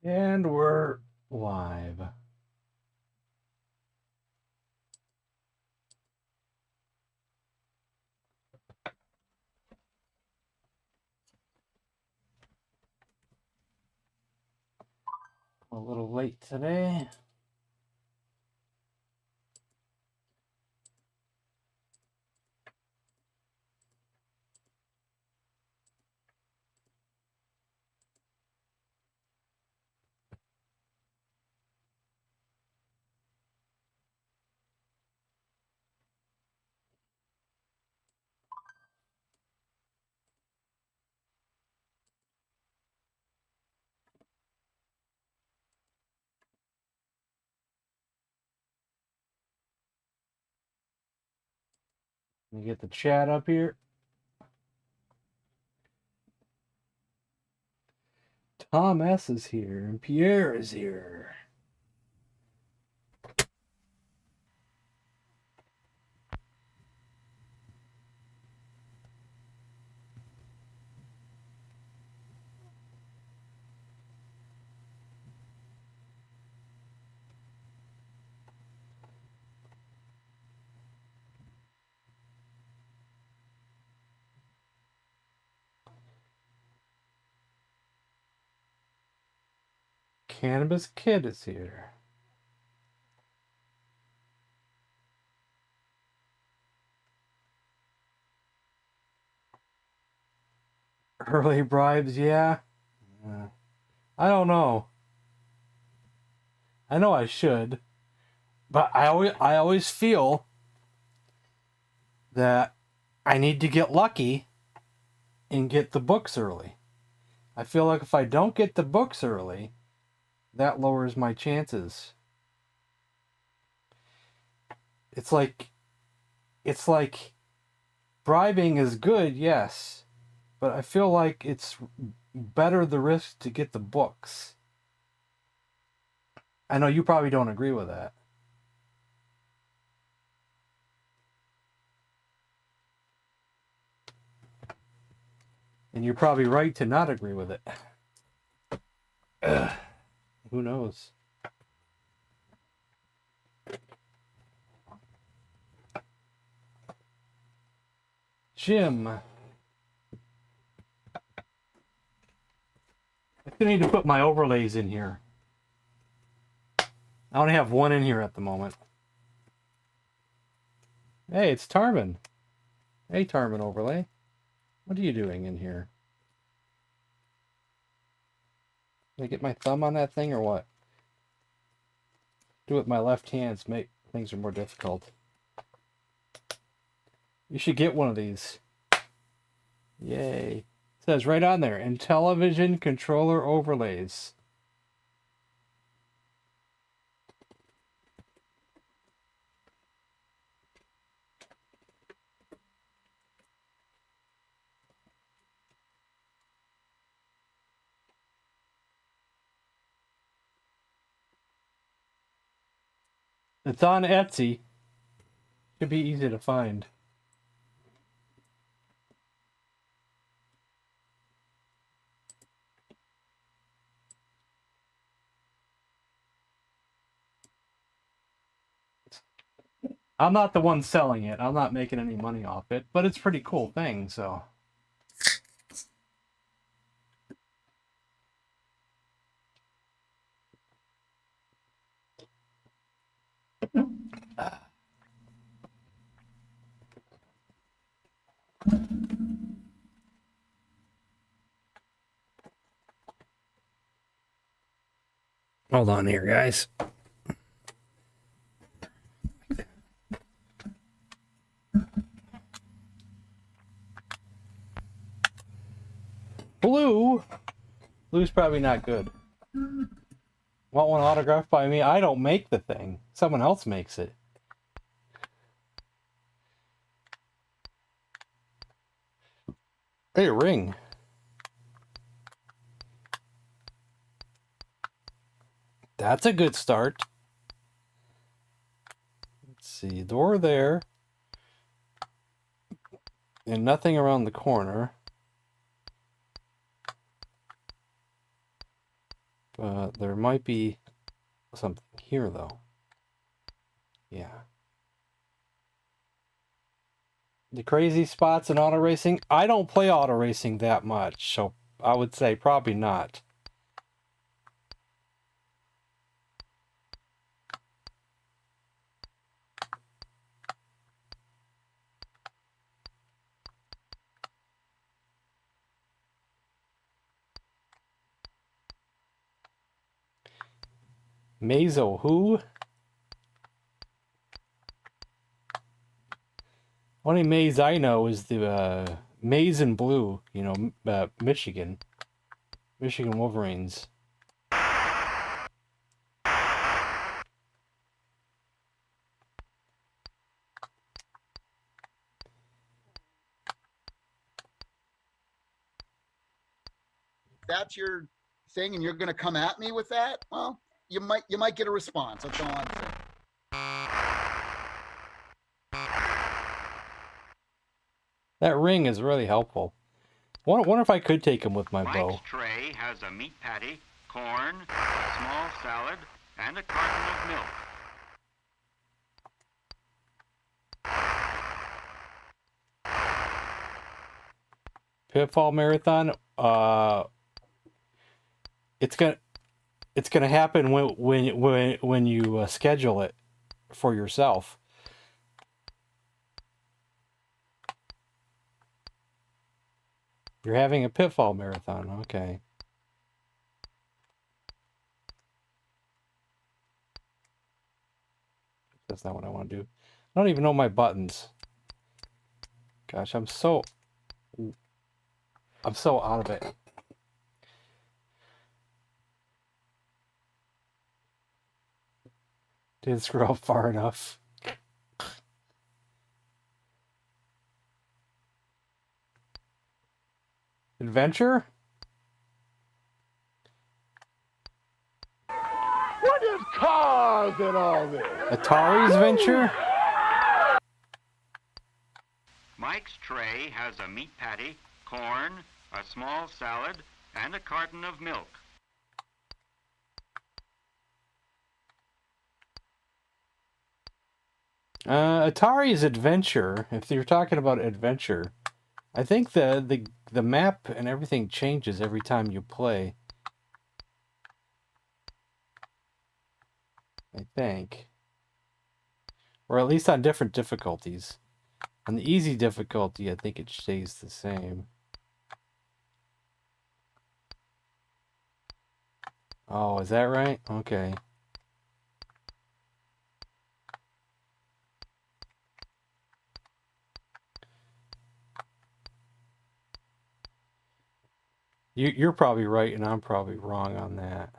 And we're live. A little late today. Let me get the chat up here. Tom S. is here, and Pierre is here. Cannabis Kid is here. Early bribes, yeah. I don't know. I know I should, but I always feel that I need to get lucky and get the books early. I feel like if I don't get the books early, that lowers my chances. It's like bribing is good, yes, but I feel like it's better the risk to get the books. I know you probably don't agree with that. And you're probably right to not agree with it. Who knows? Jim. I still need to put my overlays in here. I only have one in here at the moment. Hey, it's Tarmin. Hey, Tarmin overlay. What are you doing in here? Did I get my thumb on that thing or what? Do it with my left hand to make things are more difficult. You should get one of these. Yay. It says right on there, Intellivision controller overlays. It's on Etsy. Should be easy to find. I'm not the one selling it. I'm not making any money off it, but it's a pretty cool thing, so. Hold on here, guys. Blue? Blue's probably not good. Want one autographed by me? I don't make the thing. Someone else makes it. Hey, ring. That's a good start. Let's see. Door there. And nothing around the corner. There might be something here, though. Yeah. The crazy spots in auto racing? I don't play auto racing that much, so I would say probably not. Mazo who? Only maze I know is the Maize and Blue, you know, Michigan Wolverines. That's your thing, and you're going to come at me with that. Well, you might get a response. That's all I'm saying. That ring is really helpful. Wonder if I could take him with my bow. Mike's tray has a meat patty, corn, a small salad, and a carton of milk. Pitfall Marathon. It's gonna happen when you schedule it for yourself. You're having a Pitfall Marathon, okay. That's not what I want to do. I don't even know my buttons. Gosh, I'm so out of it. Didn't screw up far enough. Adventure? What is cars and all this? Atari's Venture? Mike's tray has a meat patty, corn, a small salad, and a carton of milk. Atari's Adventure, if you're talking about adventure, I think the map and everything changes every time you play. I think. Or at least on different difficulties. On the easy difficulty, I think it stays the same. Oh, is that right? Okay. You're probably right, and I'm probably wrong on that.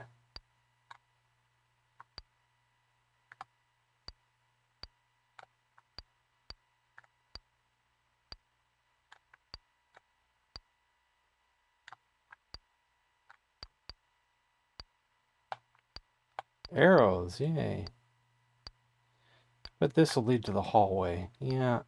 Arrows, yay. But this will lead to the hallway. Yeah.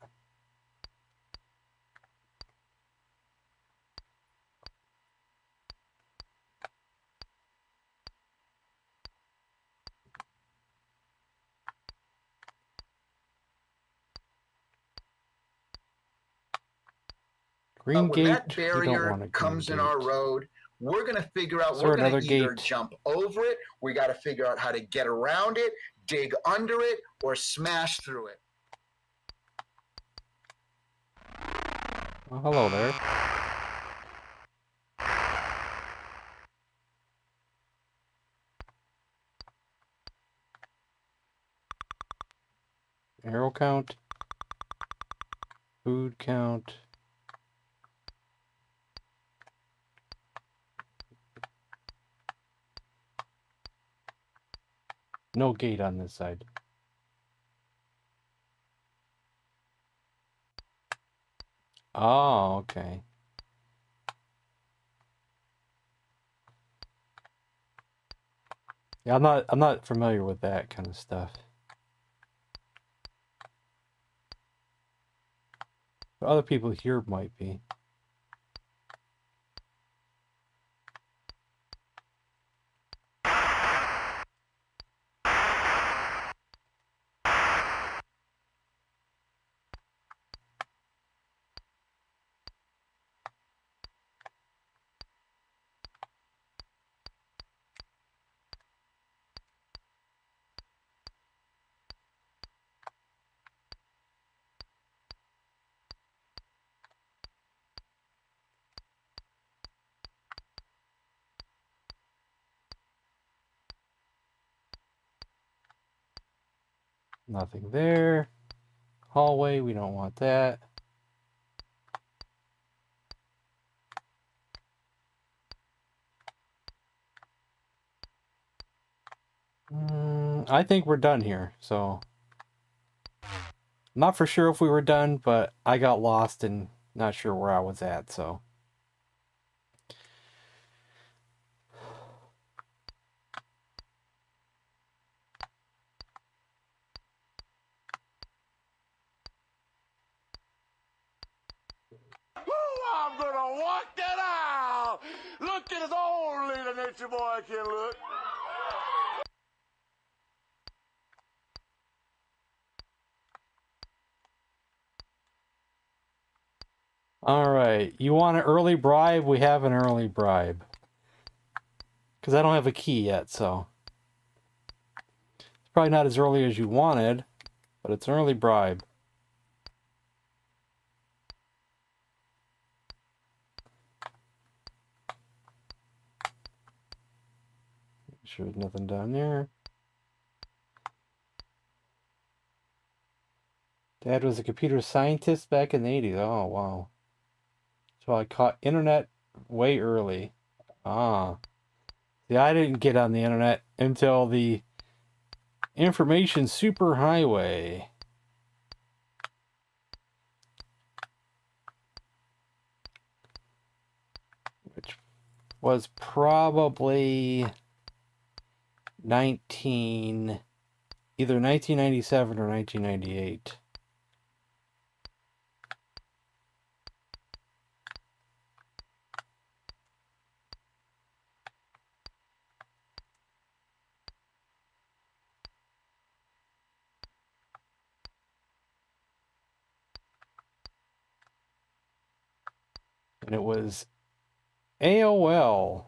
Green when gate, that you don't barrier want a green comes in gate. our road, we're going to figure out, So we're going another to either gate. jump over it, we got to figure out how to get around it, dig under it, or smash through it. Oh, hello there. Arrow count. Food count. No gate on this side. Oh, okay. Yeah, I'm not familiar with that kind of stuff. But other people here might be. Nothing there. Hallway, we don't want that. I think we're done here, so... Not for sure if we were done, but I got lost and not sure where I was at, so... I'm gonna walk that out. Look at his only the nature boy can look. Alright, you want an early bribe? We have an early bribe. Because I don't have a key yet, so... It's probably not as early as you wanted, but it's an early bribe. Make sure there's nothing down there. Dad was a computer scientist back in the 80s. Oh, wow. So I caught internet way early. Ah. See, I didn't get on the internet until the information superhighway. Which was probably either 1997 or 1998. And it was AOL.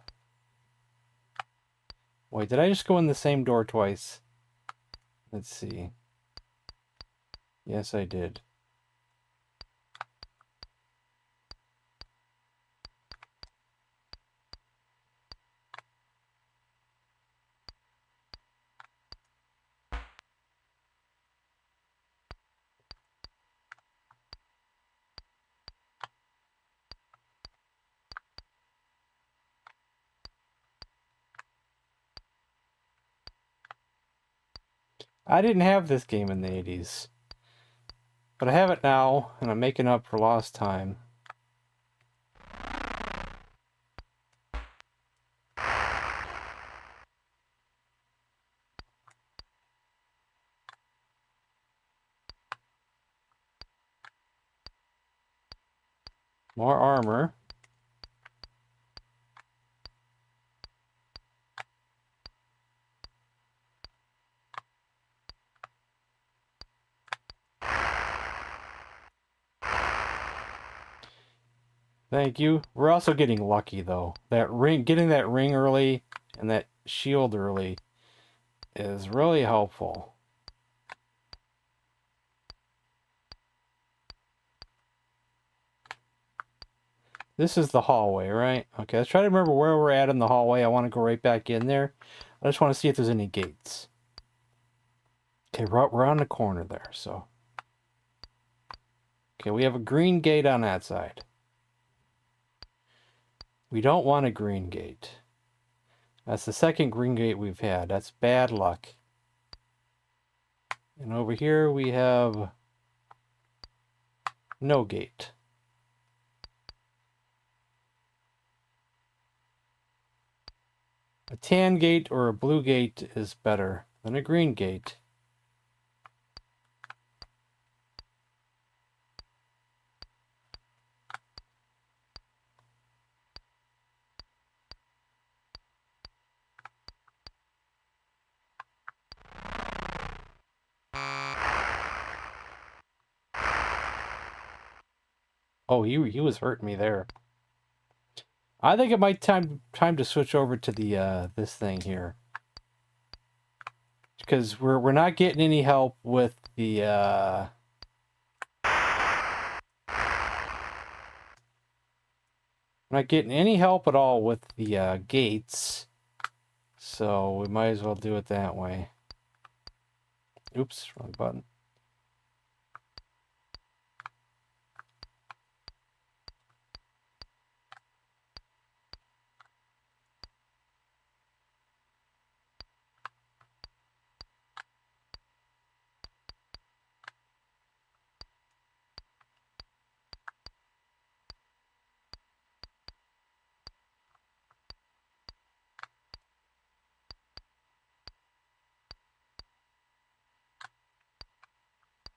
Wait, did I just go in the same door twice? Let's see. Yes, I did. I didn't have this game in the 80s. But I have it now, and I'm making up for lost time. More armor. Thank you. We're also getting lucky though. That ring, getting that ring early and that shield early is really helpful. This is the hallway, right? Okay, let's try to remember where we're at in the hallway. I want to go right back in there. I just want to see if there's any gates. Okay, we're on the corner there, so. Okay, we have a green gate on that side. We don't want a green gate. That's the second green gate we've had. That's bad luck. And over here we have no gate. A tan gate or a blue gate is better than a green gate. Oh, he was hurting me there. I think it might time to switch over to the this thing here, because we're not getting any help with the not getting any help at all with the gates, so we might as well do it that way. Oops, wrong button.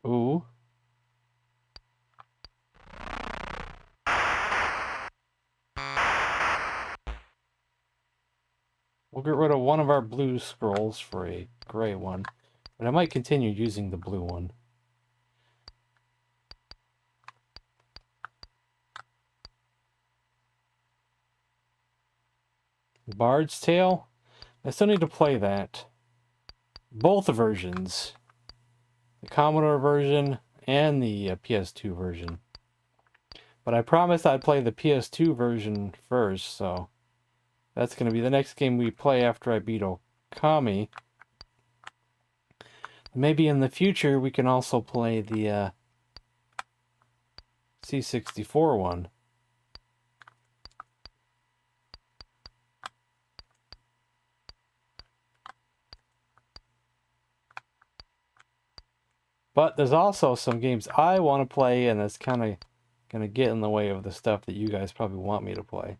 Ooh. We'll get rid of one of our blue scrolls for a gray one, but I might continue using the blue one. Bard's Tale? I still need to play that. Both versions. The Commodore version and the PS2 version. But I promised I'd play the PS2 version first, so that's going to be the next game we play after I beat Okami. Maybe in the future we can also play the C64 one. But there's also some games I want to play, and that's kind of going to get in the way of the stuff that you guys probably want me to play.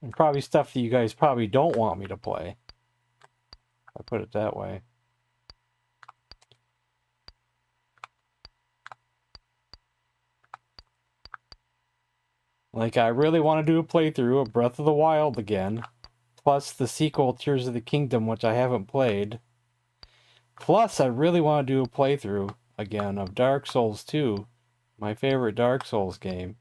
And probably stuff that you guys probably don't want me to play. I put it that way. Like, I really want to do a playthrough of Breath of the Wild again. Plus the sequel, Tears of the Kingdom, which I haven't played. Plus, I really want to do a playthrough again of Dark Souls 2. My favorite Dark Souls game.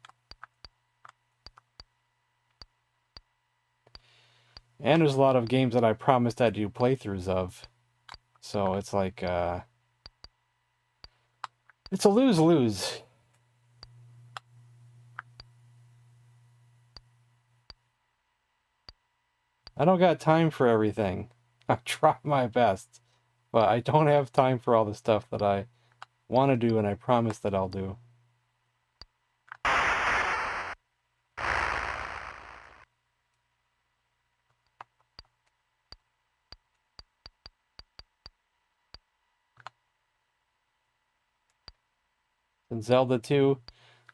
And there's a lot of games that I promised I'd do playthroughs of. So it's like, it's a lose-lose. I don't got time for everything. I try my best. But I don't have time for all the stuff that I want to do and I promise that I'll do. And Zelda 2.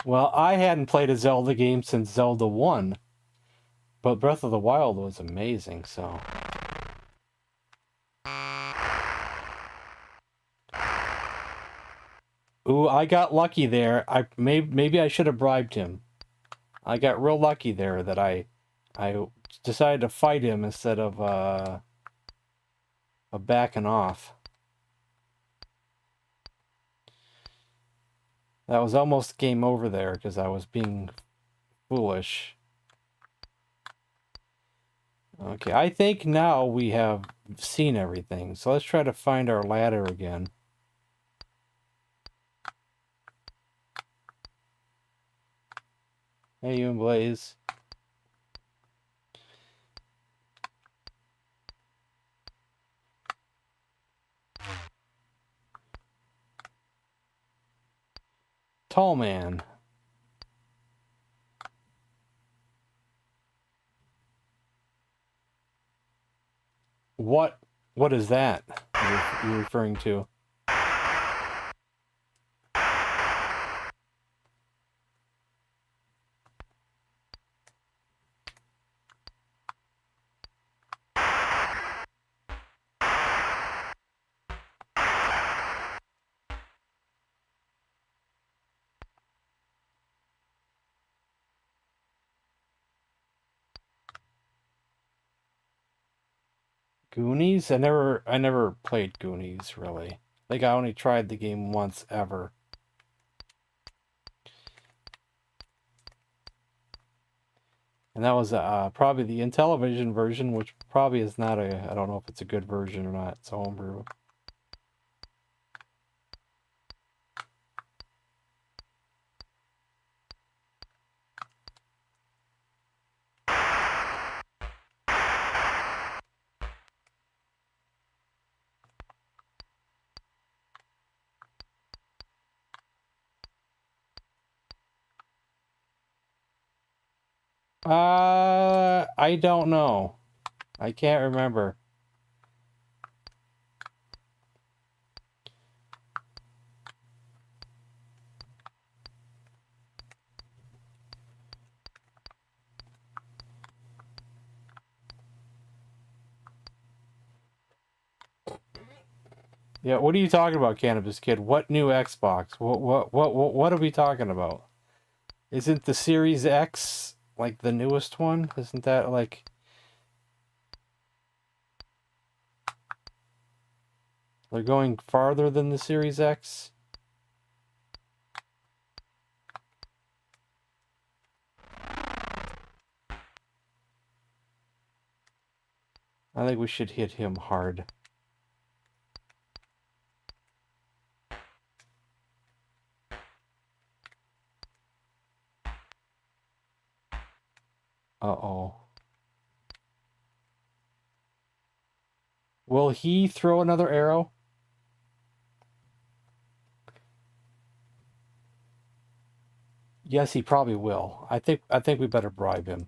Well, I hadn't played a Zelda game since Zelda 1. But Breath of the Wild was amazing, so. Ooh, I got lucky there. Maybe I should have bribed him. I got real lucky there that I decided to fight him instead of backing off. That was almost game over there because I was being foolish. Okay, I think now we have seen everything. So let's try to find our ladder again. Hey, you and Blaze. Tall man. What is that you're referring to? Goonies? I never played Goonies, really. I think I only tried the game once ever. And that was probably the Intellivision version, which probably is not I don't know if it's a good version or not. It's a homebrew. I don't know. I can't remember. Yeah, what are you talking about, Cannabis Kid? What new Xbox? What are we talking about? Isn't the Series X like the newest one? Isn't that like they're going farther than the Series X? I think we should hit him hard. Uh-oh. Will he throw another arrow? Yes, he probably will. I think we better bribe him.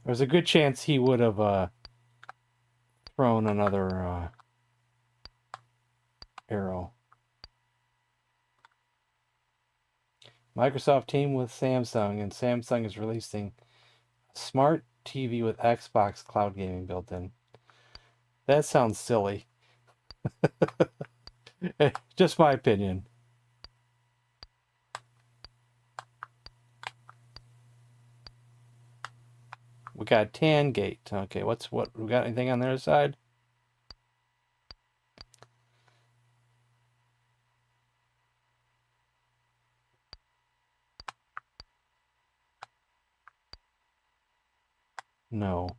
There's a good chance he would have thrown another arrow. Microsoft teamed with Samsung, and Samsung is releasing a smart TV with Xbox cloud gaming built in. That sounds silly. Just my opinion. We got tan gate. Okay, what we got anything on the other side? No.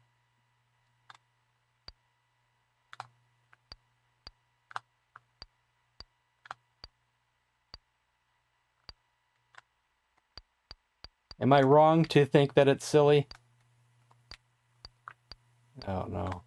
Am I wrong to think that it's silly? Oh no.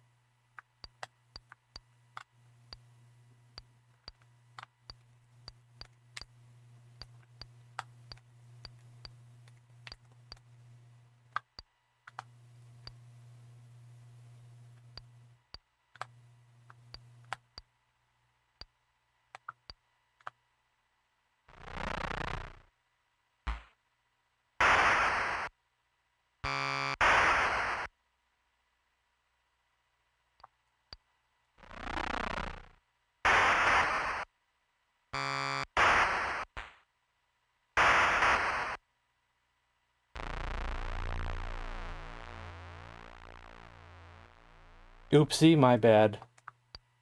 Oopsie, my bad.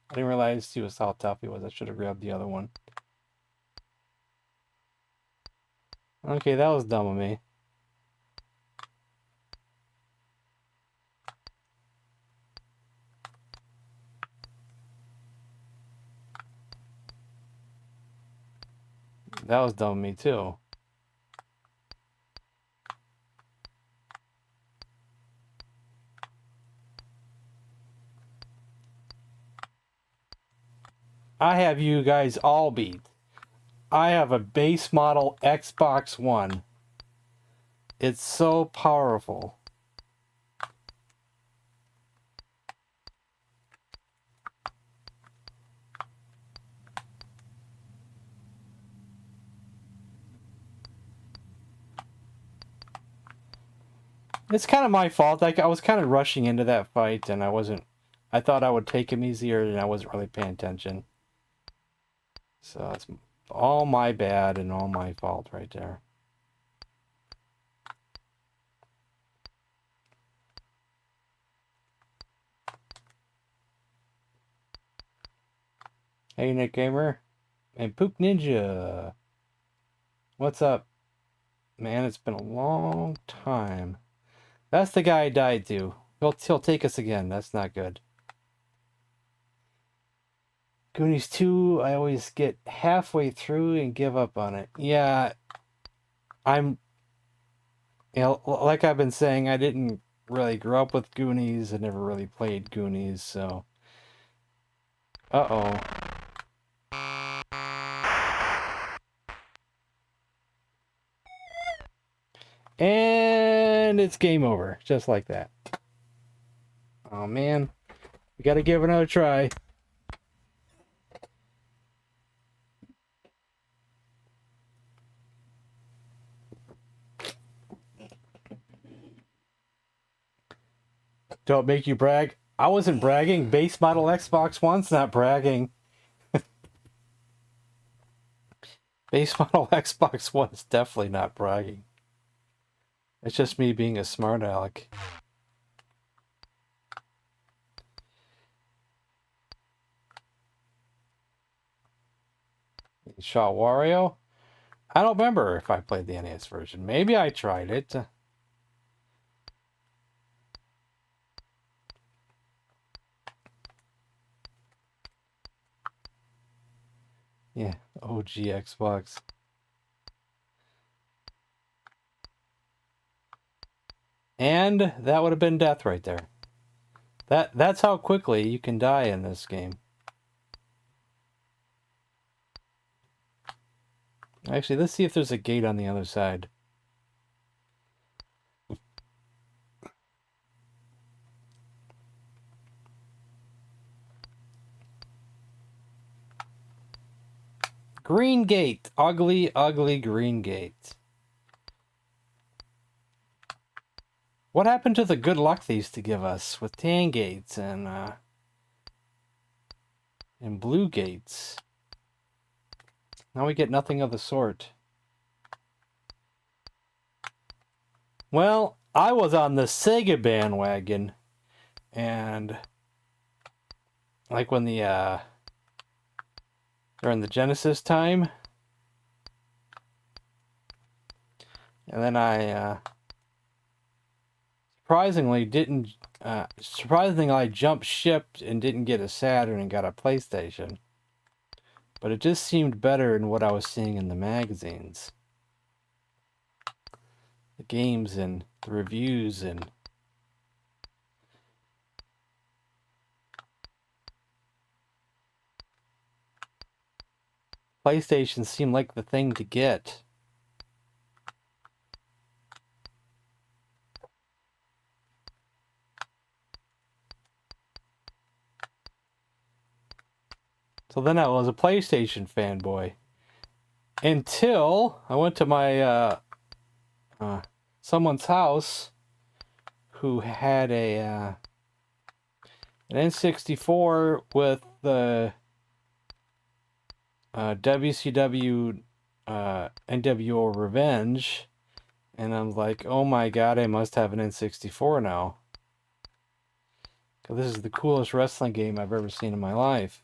I didn't realize he was how tough he was. I should have grabbed the other one. Okay, that was dumb of me. That was dumb of me too. I have you guys all beat. I have a base model Xbox One. It's so powerful. It's kind of my fault. I was kind of rushing into that fight, and I thought I would take him easier, and I wasn't really paying attention. So it's all my bad and all my fault right there. Hey, Nick Gamer and Poop Ninja. What's up? Man, it's been a long time. That's the guy I died to. He'll take us again. That's not good. Goonies 2, I always get halfway through and give up on it. Yeah, like I've been saying, I didn't really grew up with Goonies. I never really played Goonies, so. Uh-oh. And it's game over, just like that. Oh man, we gotta give it another try. Don't make you brag. I wasn't bragging. Base model Xbox One's not bragging. Base model Xbox One is definitely not bragging. It's just me being a smart aleck. Shaw Wario? I don't remember if I played the NES version. Maybe I tried it. Yeah, OG Xbox. And that would have been death right there. That's how quickly you can die in this game. Actually, let's see if there's a gate on the other side. Green gate. Ugly, ugly green gate. What happened to the good luck they used to give us with tan gates and blue gates? Now we get nothing of the sort. Well, I was on the Sega bandwagon, and like when the during the Genesis time, and then I surprisingly I jumped ship and didn't get a Saturn and got a PlayStation. But it just seemed better than what I was seeing in the magazines. The games and the reviews and PlayStation seemed like the thing to get. So then I was a PlayStation fanboy. Until I went to my someone's house who had an N64 with the WCW NWO Revenge, and I'm like, oh my god, I must have an N64 now. Because this is the coolest wrestling game I've ever seen in my life.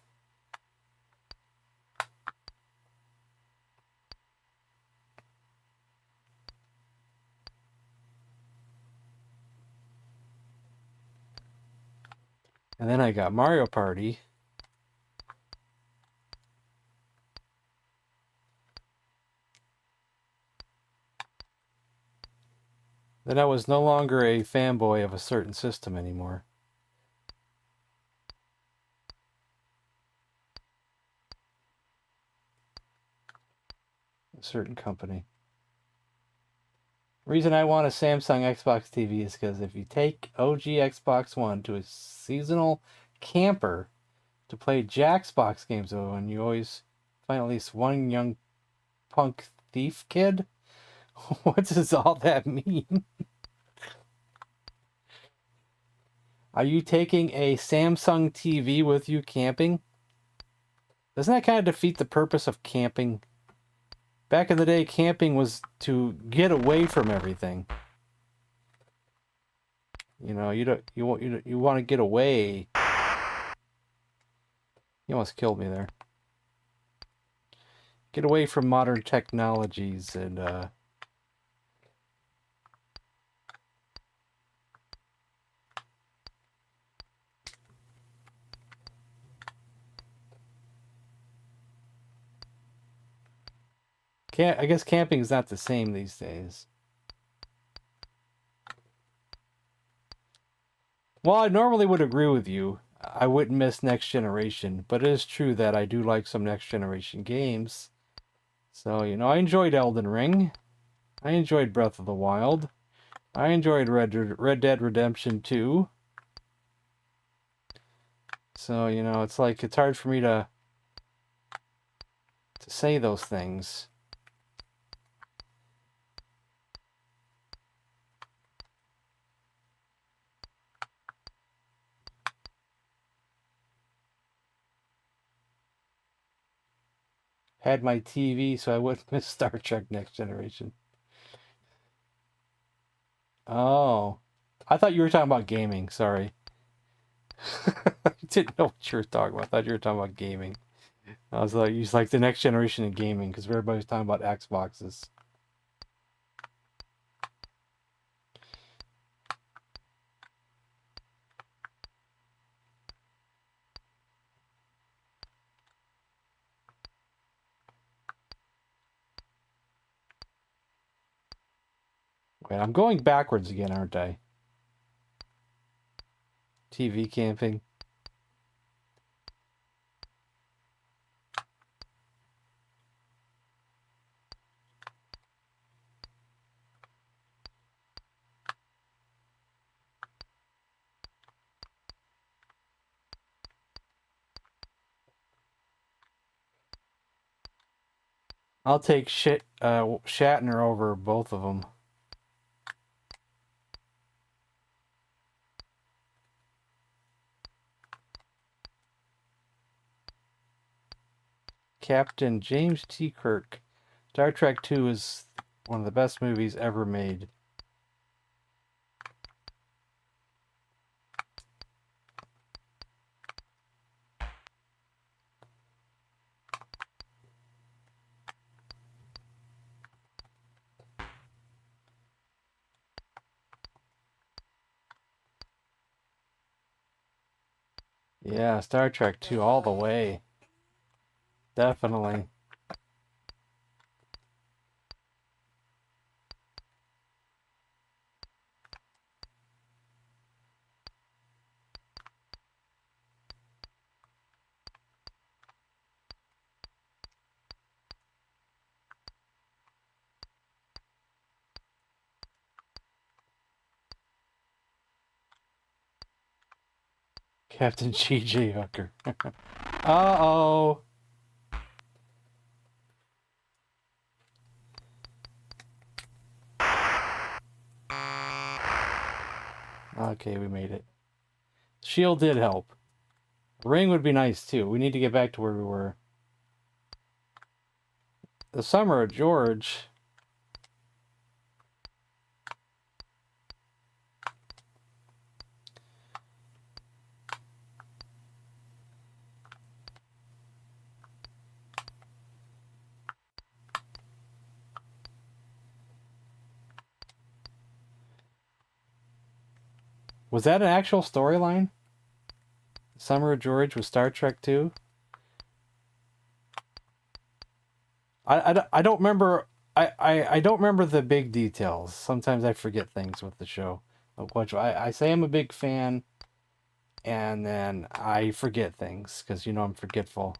And then I got Mario Party. Then I was no longer a fanboy of a certain system anymore. A certain company. The reason I want a Samsung Xbox TV is because if you take OG Xbox One to a seasonal camper to play Jackbox games with, and you always find at least one young punk thief kid, what does all that mean? Are you taking a Samsung TV with you camping? Doesn't that kind of defeat the purpose of camping? Back in the day, camping was to get away from everything. You know, you want to get away. You almost killed me there. Get away from modern technologies and I guess camping is not the same these days. Well, I normally would agree with you. I wouldn't miss Next Generation, but it is true that I do like some Next Generation games. So, you know, I enjoyed Elden Ring. I enjoyed Breath of the Wild. I enjoyed Red Dead Redemption 2. So, you know, it's like it's hard for me to say those things. Had my TV so I wouldn't miss Star Trek Next Generation. Oh. I thought you were talking about gaming, sorry. I didn't know what you were talking about. I thought you were talking about gaming. I was like, it's like the next generation of gaming because everybody's talking about Xboxes. Wait, I'm going backwards again, aren't I? TV camping. I'll take Shatner over both of them. Captain James T. Kirk. Star Trek II is one of the best movies ever made. Yeah, Star Trek II all the way. Definitely. Captain G.J. Hooker. Uh-oh. Okay, we made it. Shield did help. Ring would be nice too. We need to get back to where we were. The Summer of George. Was that an actual storyline? Summer of George with Star Trek II? I don't remember. I don't remember the big details. Sometimes I forget things with the show. Which I say I'm a big fan, and then I forget things because you know I'm forgetful.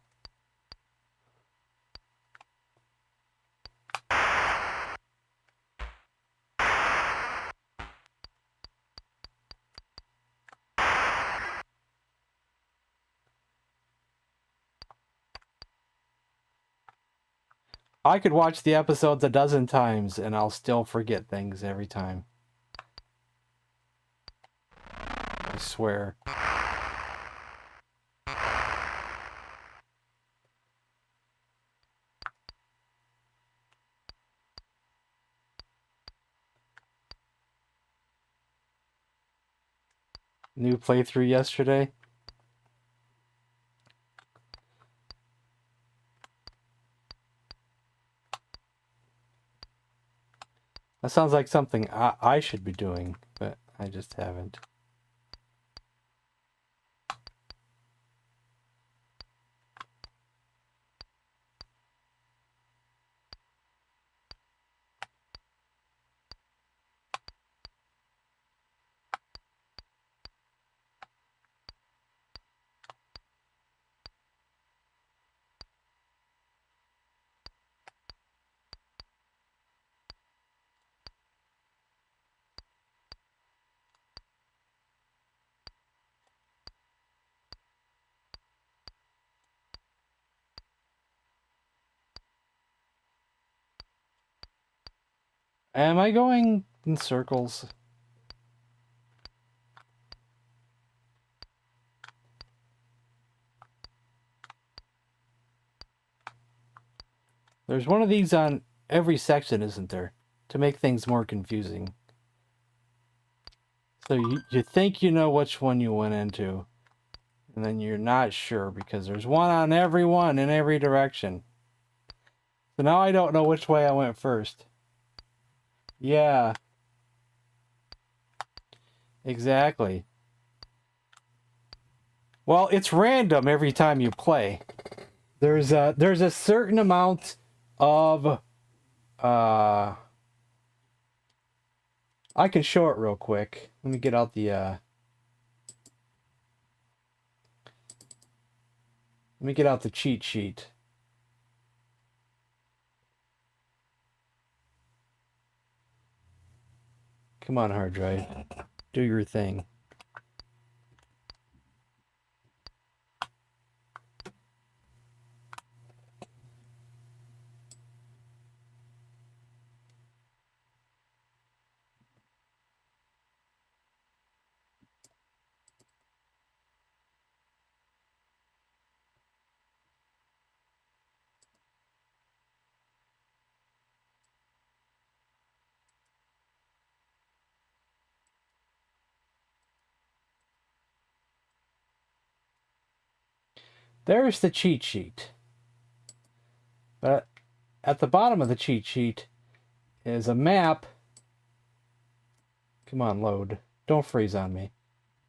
I could watch the episodes a dozen times and I'll still forget things every time. I swear. New playthrough yesterday. That sounds like something I should be doing, but I just haven't. Am I going in circles? There's one of these on every section, isn't there? To make things more confusing. So you think you know which one you went into, and then you're not sure because there's one on every one in every direction. So now I don't know which way I went first. Yeah. Exactly. Well, it's random every time you play. There's a certain amount of I can show it real quick. Let me get out the cheat sheet. Come on, hard drive. Do your thing. There's the cheat sheet. But at the bottom of the cheat sheet is a map. Come on, load. Don't freeze on me.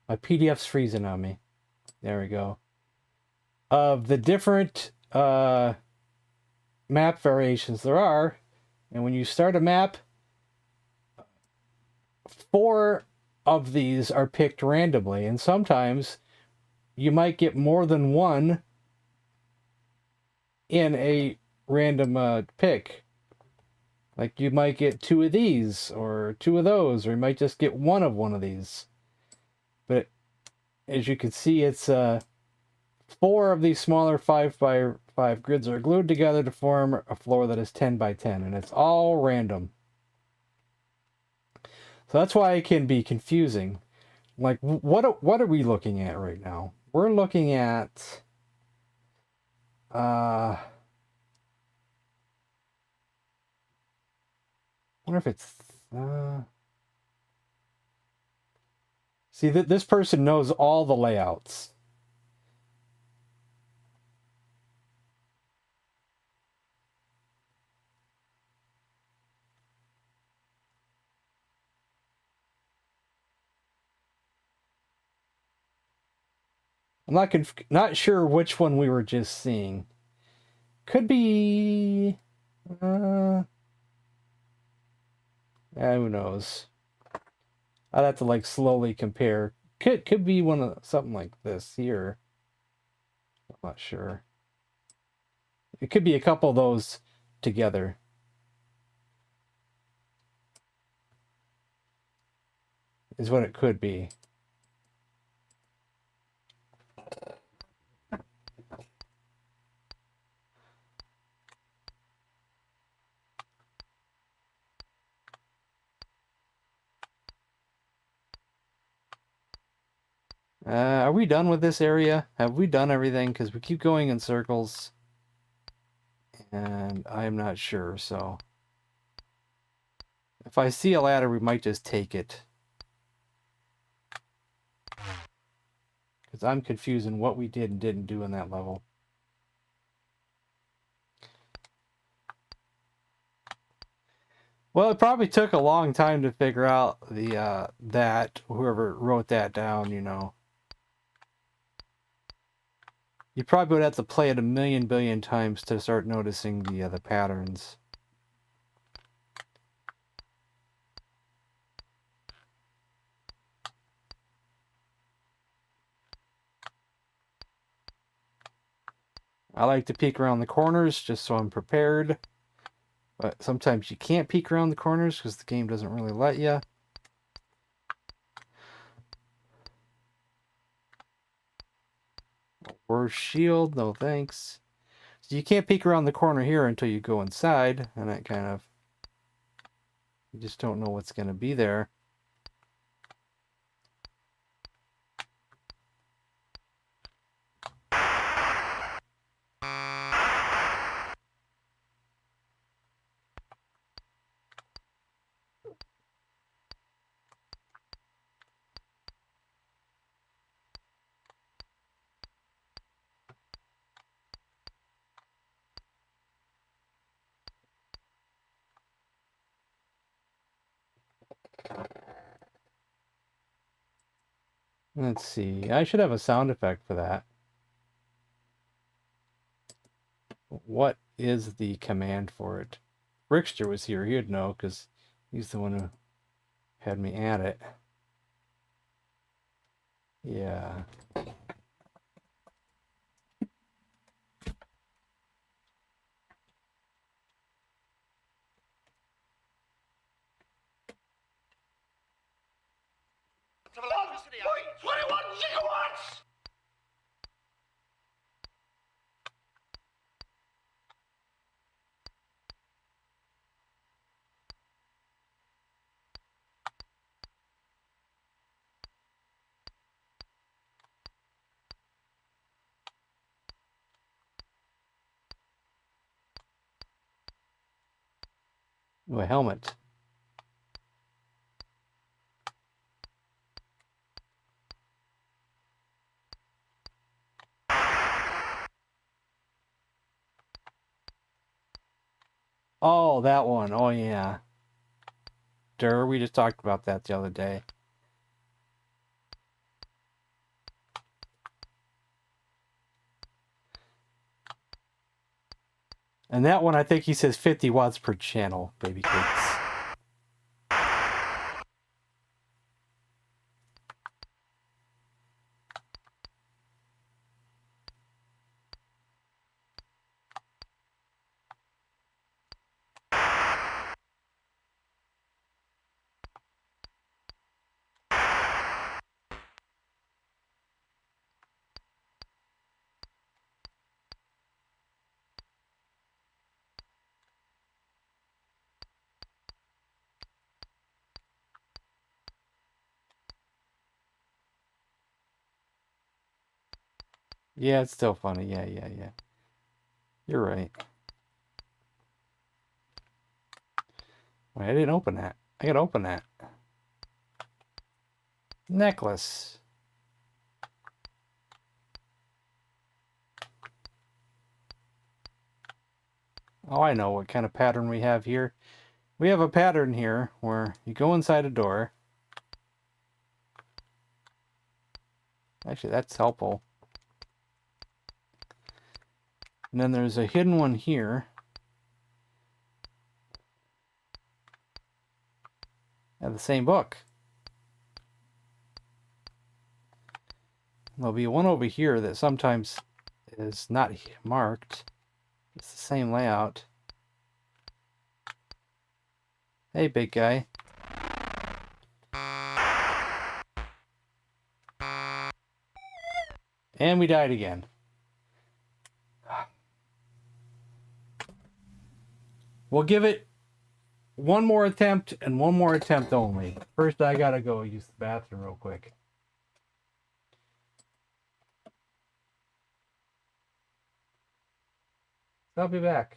My PDF's freezing on me. There we go. Of the different map variations there are. And when you start a map, 4 of these are picked randomly. And sometimes you might get more than one in a random pick. Like you might get 2 of these or 2 of those, or you might just get one of these. But as you can see, it's 4 of these smaller 5x5 grids are glued together to form a floor that is 10x10, and it's all random. So that's why it can be confusing. Like, what are we looking at right now? We're looking at I wonder if it's see that this person knows all the layouts. I'm not sure which one we were just seeing. Could be who knows. I'd have to like slowly compare. Could be one of something like this here. I'm not sure. It could be a couple of those together. Is what it could be. Are we done with this area? Have we done everything? Because we keep going in circles. And I'm not sure, so... If I see a ladder, we might just take it. Because I'm confusing what we did and didn't do in that level. Well, it probably took a long time to figure out the that whoever wrote that down, you know. You probably would have to play it a million billion times to start noticing the patterns. I like to peek around the corners just so I'm prepared. But sometimes you can't peek around the corners because the game doesn't really let you. Or shield, no thanks. So you can't peek around the corner here until you go inside, and that kind of... You just don't know what's going to be there. Let's see. I should have a sound effect for that. What is the command for it? Rickster was here. He'd know because he's the one who had me at it. Yeah. Electricity. 21 gigawatts! Ooh, a helmet. Oh, that one. Oh, yeah. Durr, we just talked about that the other day. And that one, I think he says 50 watts per channel, baby cakes. Yeah, it's still funny. Yeah. You're right. Wait, I didn't open that. I gotta open that. Necklace. Oh, I know what kind of pattern we have here. We have a pattern here where you go inside a door. Actually, that's helpful. And then there's a hidden one here. And the same book. There'll be one over here that sometimes is not marked. It's the same layout. Hey, big guy. And we died again. We'll give it one more attempt and one more attempt only. First, I gotta go use the bathroom real quick. I'll be back.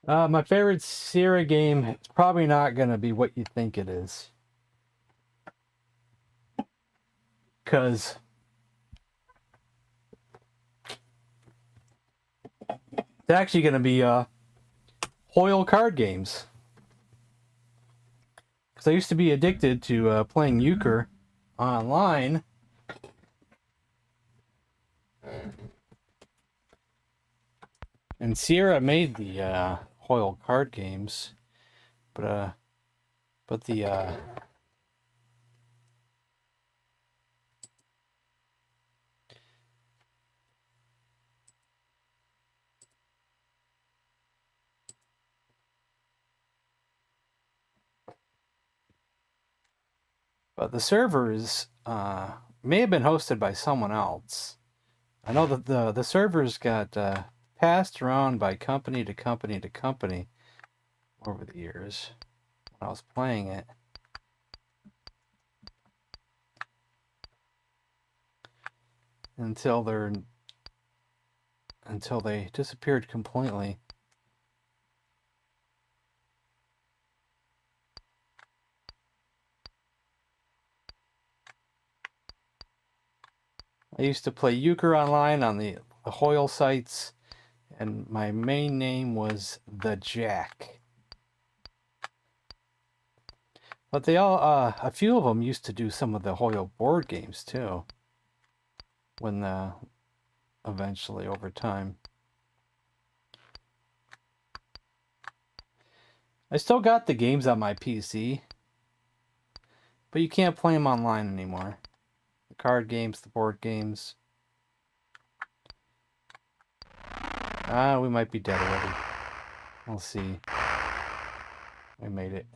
My favorite Sierra game is probably not going to be what you think it is. Because it's actually going to be Hoyle card games. Because I used to be addicted to playing euchre online. And Sierra made the Hoyle card games, but the servers may have been hosted by someone else. I know that the servers got passed around by company to company to company over the years when I was playing it. Until they disappeared completely. I used to play euchre online on the Hoyle sites, and my main name was the Jack. But they all, a few of them used to do some of the Hoyle board games too. When eventually over time. I still got the games on my PC, but you can't play them online anymore. The card games, the board games. We might be dead already. We'll see. We made it.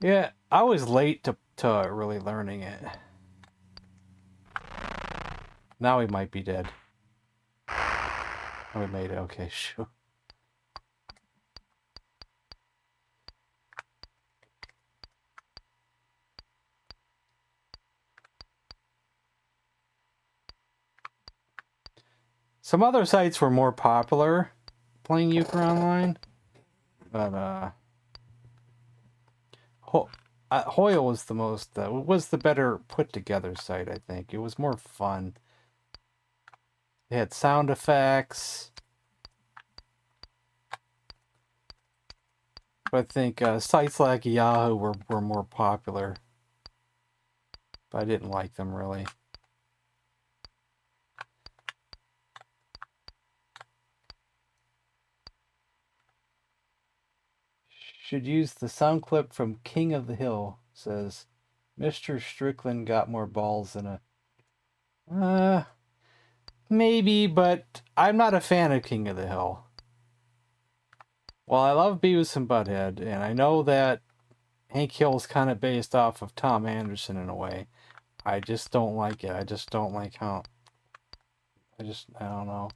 Yeah, I was late to really learning it. Now we might be dead. Oh, we made it. Okay, sure. Some other sites were more popular playing euchre online, but Hoyle was the most was the better put together site. I think it was more fun. They had sound effects. But I think sites like Yahoo were more popular. But I didn't like them really. Should use the sound clip from King of the Hill, says Mr. Strickland got more balls than a... maybe, but I'm not a fan of King of the Hill. Well, I love Beavis and Butthead, and I know that Hank Hill is kind of based off of Tom Anderson in a way. I just don't like it. I just don't like how... I don't know.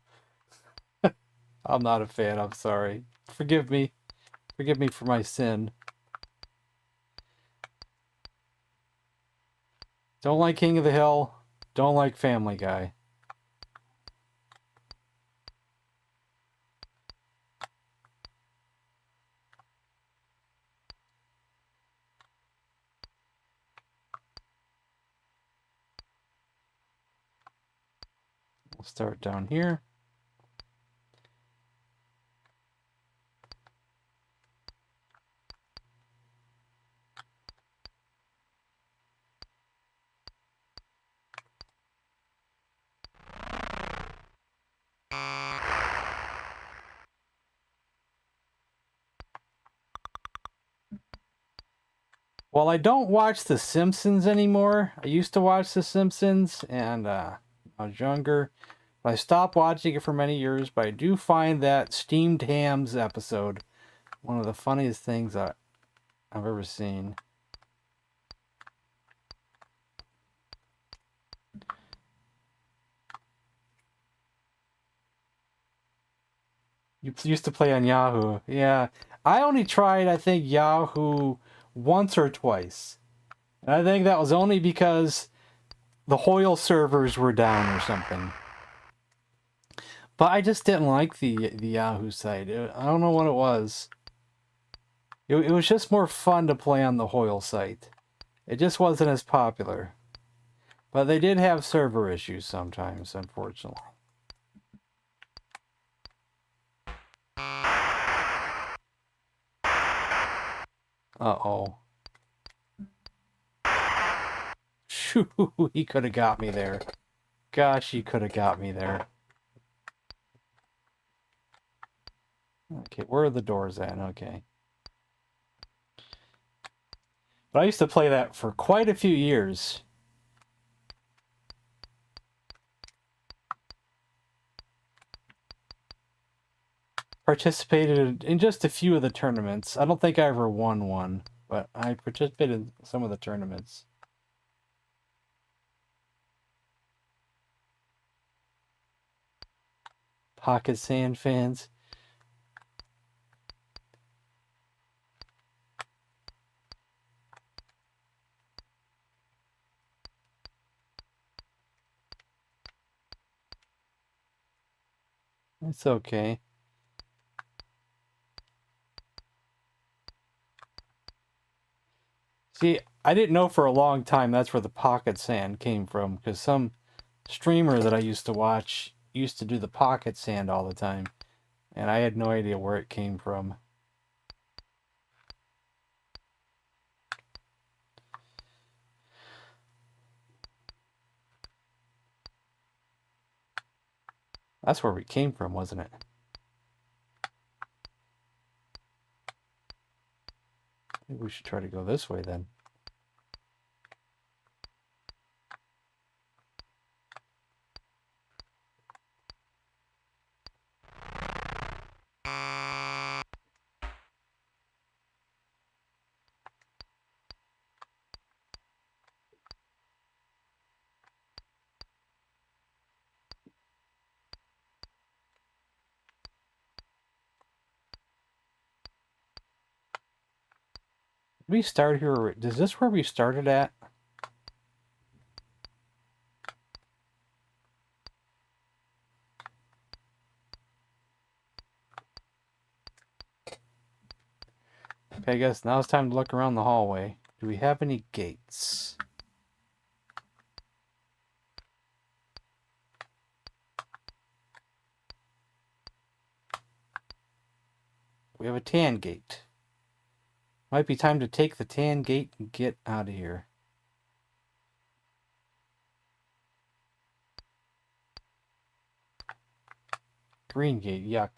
I'm not a fan, I'm sorry. Forgive me. Forgive me for my sin. Don't like King of the Hill. Don't like Family Guy. We'll start down here. Well, I don't watch The Simpsons anymore. I used to watch The Simpsons, and I was younger. But I stopped watching it for many years, but I do find that Steamed Hams episode one of the funniest things I've ever seen. You used to play on Yahoo. Yeah. I only tried, I think, Yahoo once or twice. And I think that was only because the Hoyle servers were down or something. But I just didn't like the Yahoo site. I don't know what it was. It was just more fun to play on the Hoyle site. It just wasn't as popular. But they did have server issues sometimes, unfortunately. Uh-oh. Shoo, he could have got me there. Gosh, he could have got me there. Okay, where are the doors at? Okay. But I used to play that for quite a few years. Participated in just a few of the tournaments. I don't think I ever won one, but I participated in some of the tournaments. Pocket Sand fans. It's okay. See, I didn't know for a long time that's where the pocket sand came from, because some streamer that I used to watch used to do the pocket sand all the time, and I had no idea where it came from. That's where we came from, wasn't it? Maybe we should try to go this way then. Did we start here? Is this where we started at? Okay, I guess now it's time to look around the hallway. Do we have any gates? We have a tan gate. Might be time to take the tan gate and get out of here. Green gate, yuck.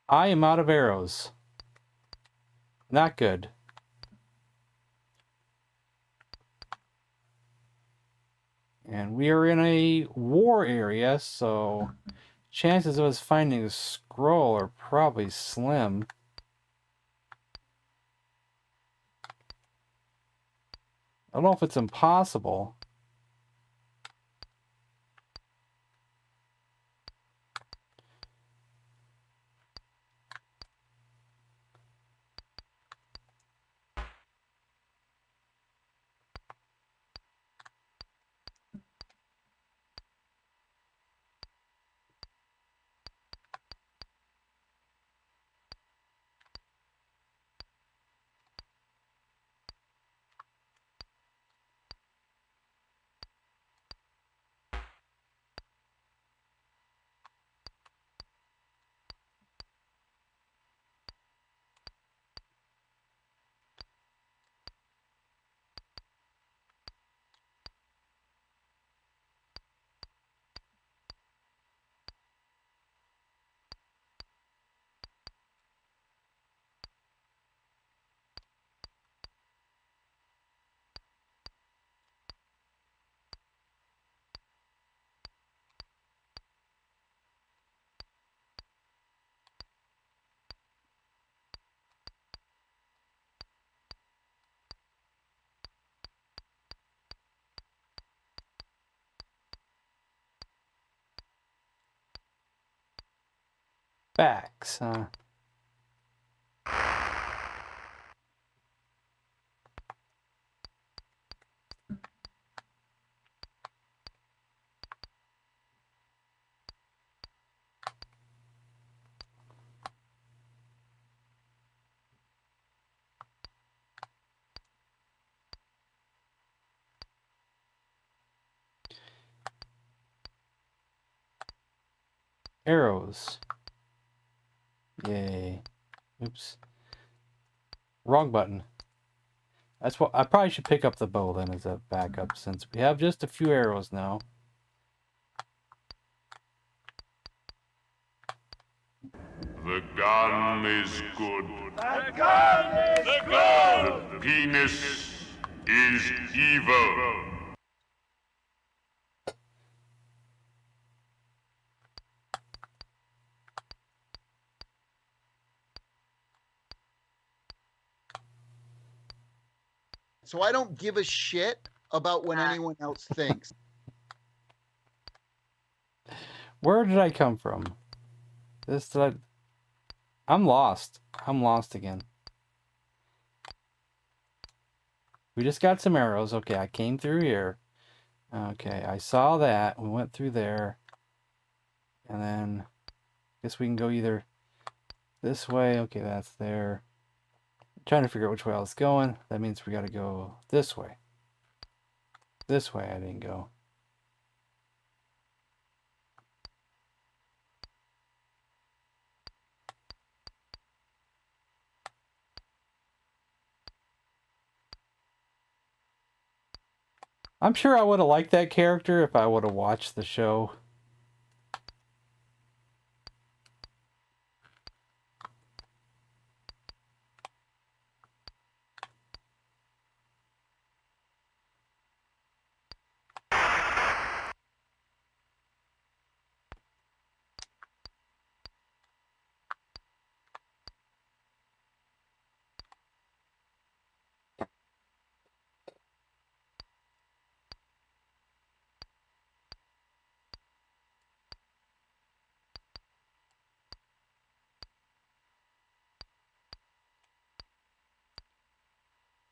I am out of arrows. Not good. And we are in a war area, so chances of us finding a scroll are probably slim. I don't know if it's impossible. Backs, Arrows. Yay. Oops. Wrong button. That's what I probably should pick up the bow then as a backup since we have just a few arrows now. The gun is good. The gun is good. The penis is evil. So I don't give a shit about what anyone else thinks. Where did I come from? I'm lost. I'm lost again. We just got some arrows. Okay, I came through here. Okay, I saw that. We went through there. And then I guess we can go either this way. Okay, that's there. I'm trying to figure out which way I was going. That means we got to go this way. This way I didn't go. I'm sure I would have liked that character if I would have watched the show.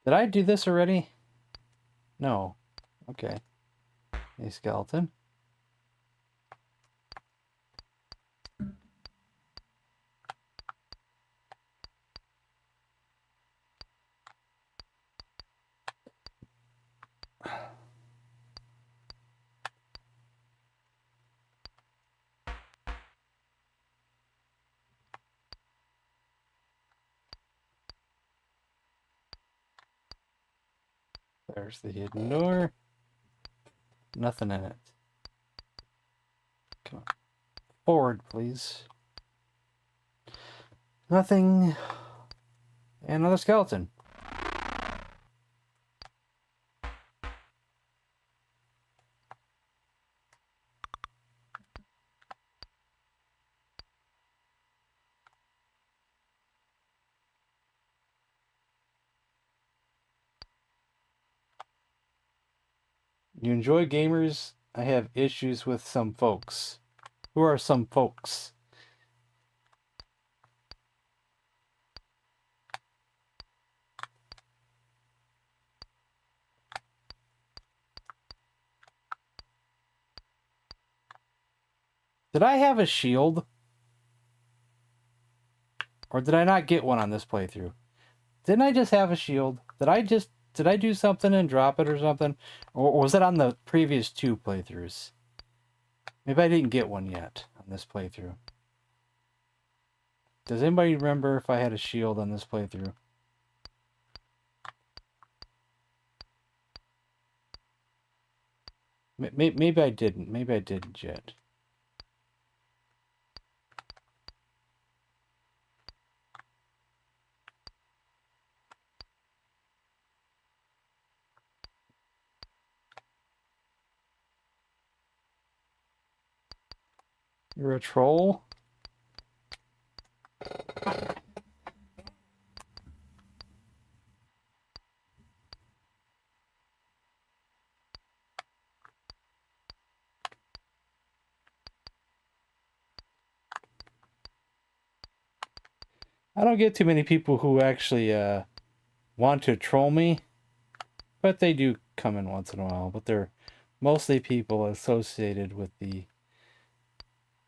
Did I do this already? No. Okay. A skeleton. There's the hidden door. Nothing in it. Come on. Forward, please. Nothing. And another skeleton. You enjoy gamers? I have issues with some folks. Who are some folks? Did I have a shield? Or did I not get one on this playthrough? Didn't I just have a shield? Did I do something and drop it or something? Or was it on the previous 2 playthroughs? Maybe I didn't get one yet on this playthrough. Does anybody remember if I had a shield on this playthrough? Maybe I didn't. Maybe I didn't yet. You're a troll? I don't get too many people who actually want to troll me, but they do come in once in a while. But they're mostly people associated with the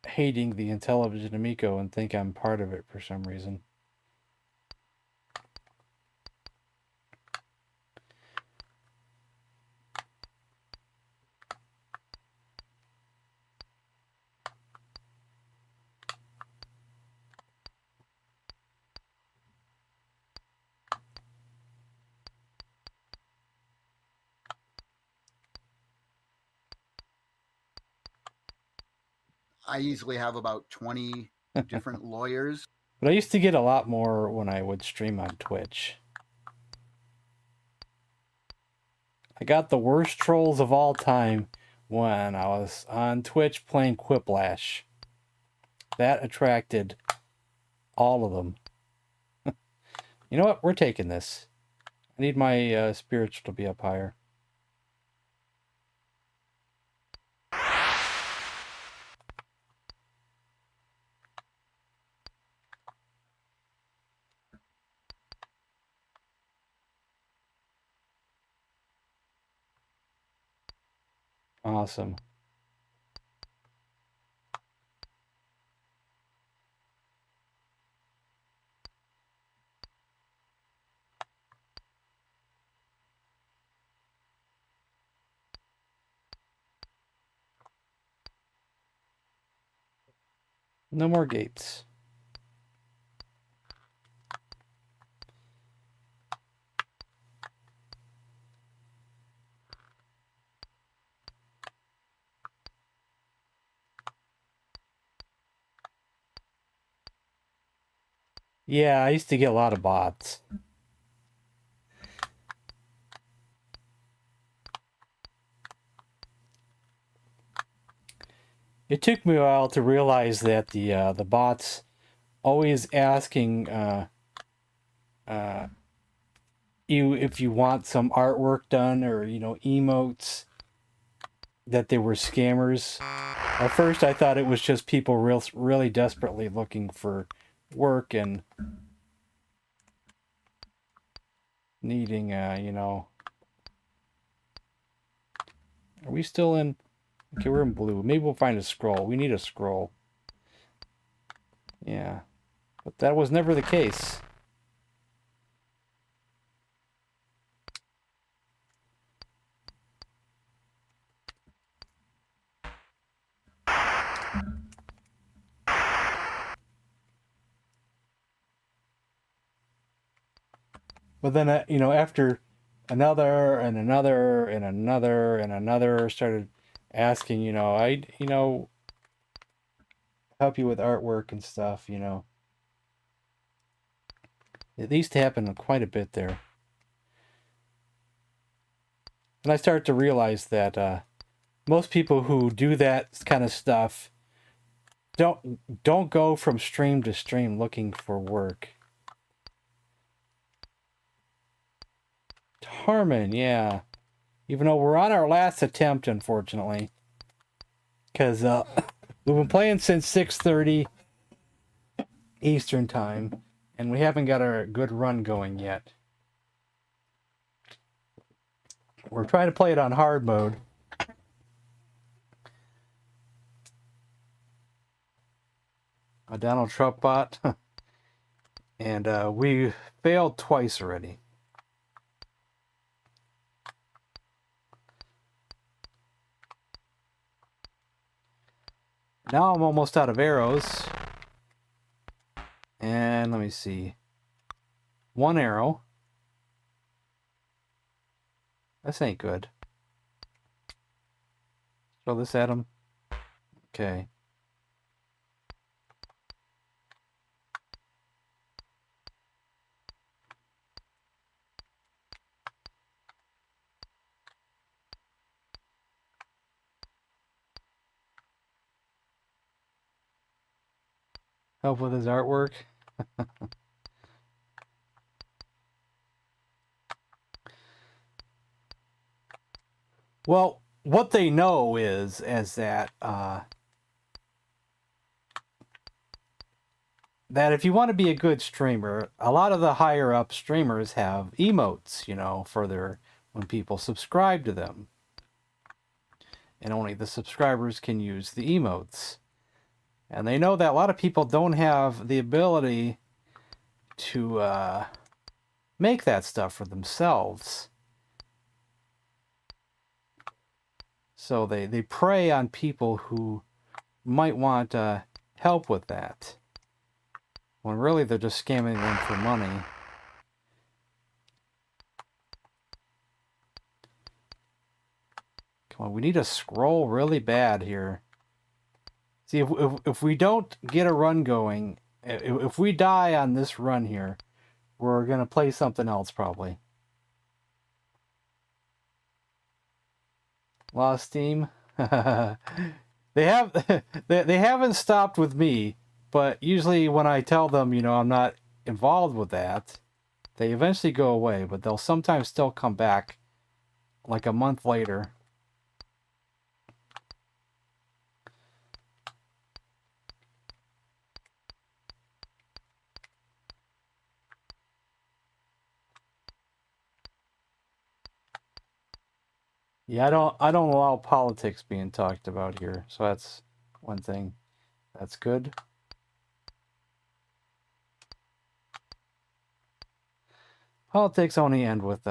hating the Intellivision Amico and think I'm part of it for some reason. I easily have about 20 different lawyers. But I used to get a lot more when I would stream on Twitch. I got the worst trolls of all time when I was on Twitch playing Quiplash. That attracted all of them. You know what? We're taking this. I need my spiritual to be up higher. Awesome. No more gates. Yeah, I used to get a lot of bots. It took me a while to realize that the bots always asking you if you want some artwork done or emotes, that they were scammers. At first I thought it was just people really desperately looking for work and needing are we still in? Okay, we're in blue. Maybe we'll find a scroll. We need a scroll. Yeah, but that was never the case. But then, after another and another and another and another started asking, I'd, help you with artwork and stuff, It used to happen quite a bit there. And I started to realize that most people who do that kind of stuff don't go from stream to stream looking for work. Tarmin, yeah. Even though we're on our last attempt, unfortunately. Because we've been playing since 6:30 Eastern Time. And we haven't got a good run going yet. We're trying to play it on hard mode. A Donald Trump bot. And we failed twice already. Now I'm almost out of arrows. And let me see. One arrow. This ain't good. Throw this at him. Okay. Help with his artwork. Well, what they know is that that if you want to be a good streamer, a lot of the higher up streamers have emotes, you know, for their when people subscribe to them. And only the subscribers can use the emotes. And they know that a lot of people don't have the ability to make that stuff for themselves. So they prey on people who might want help with that. When really they're just scamming them for money. Come on, we need a scroll really bad here. See, if we don't get a run going, if we die on this run here, we're going to play something else probably. Lost Steam. They haven't stopped with me, but usually when I tell them, you know, I'm not involved with that, they eventually go away, but they'll sometimes still come back like a month later. Yeah, I don't allow politics being talked about here, so that's one thing. That's good. Politics only end with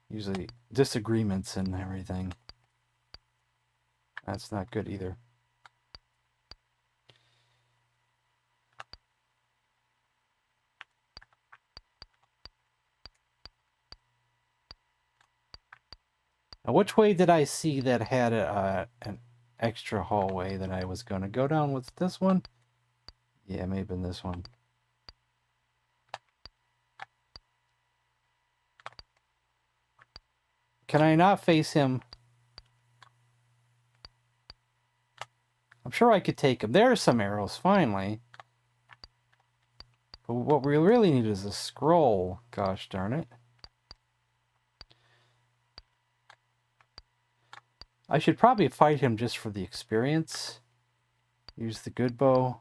usually disagreements and everything. That's not good either. Now, which way did I see that had an extra hallway that I was going to go down? Was this one? Yeah, maybe in this one. Can I not face him? I'm sure I could take him. There's some arrows, finally. But what we really need is a scroll. Gosh darn it. I should probably fight him just for the experience. Use the good bow.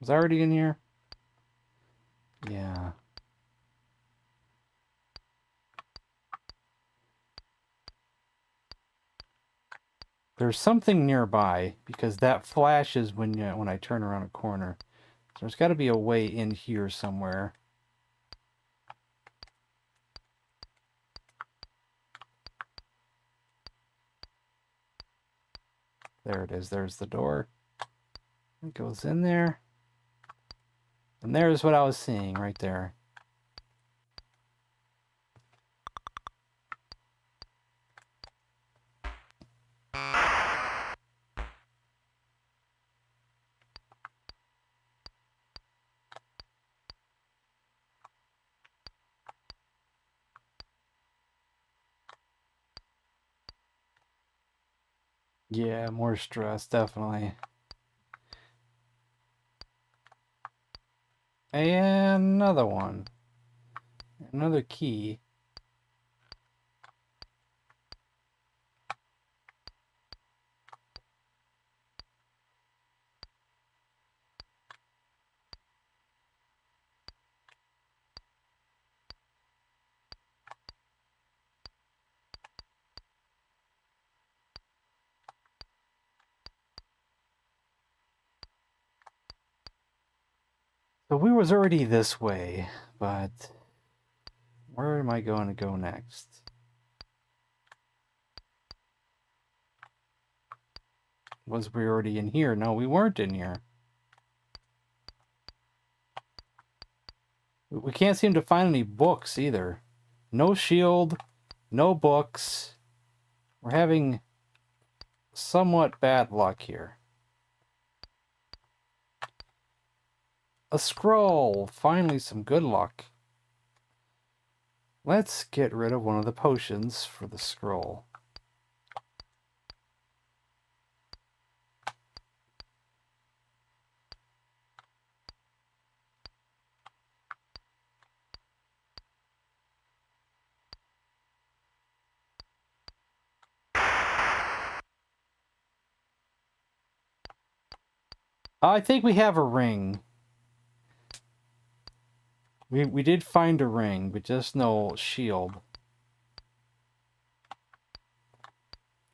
Was I already in here? Yeah. There's something nearby because that flashes when I turn around a corner. So there's got to be a way in here somewhere. There it is. There's the door. It goes in there. And there's what I was seeing right there. Yeah, more stress, definitely. And another one. Another key. So we was already this way, but where am I going to go next? Was we already in here? No, we weren't in here. We can't seem to find any books either. No shield, no books. We're having somewhat bad luck here. A scroll! Finally some good luck. Let's get rid of one of the potions for the scroll. I think we have a ring. We did find a ring, but just no shield.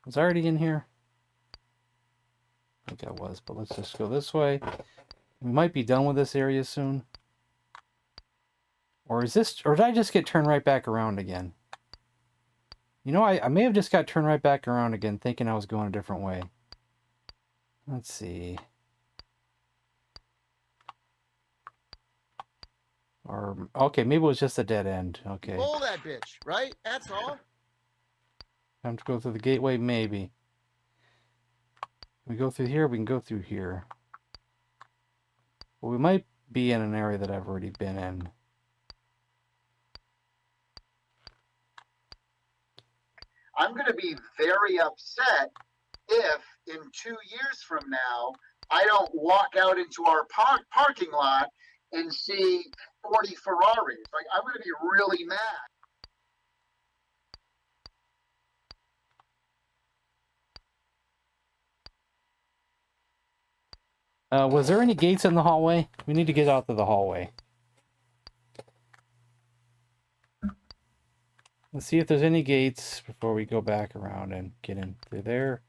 Was I already in here? I think I was, but let's just go this way. We might be done with this area soon. Or is this, or did I just get turned right back around again? You know, I may have just got turned right back around again, thinking I was going a different way. Let's see. Or, okay, maybe it was just a dead end. Okay. Roll that bitch, right? That's all. Time to go through the gateway, maybe. We go through here, we can go through here. Well, we might be in an area that I've already been in. I'm going to be very upset if in 2 years from now, I don't walk out into our parking lot and see 40 Ferraris. Like, I'm going to be really mad. Was there any gates in the hallway? We need to get out to the hallway. Let's see if there's any gates before we go back around and get in through there.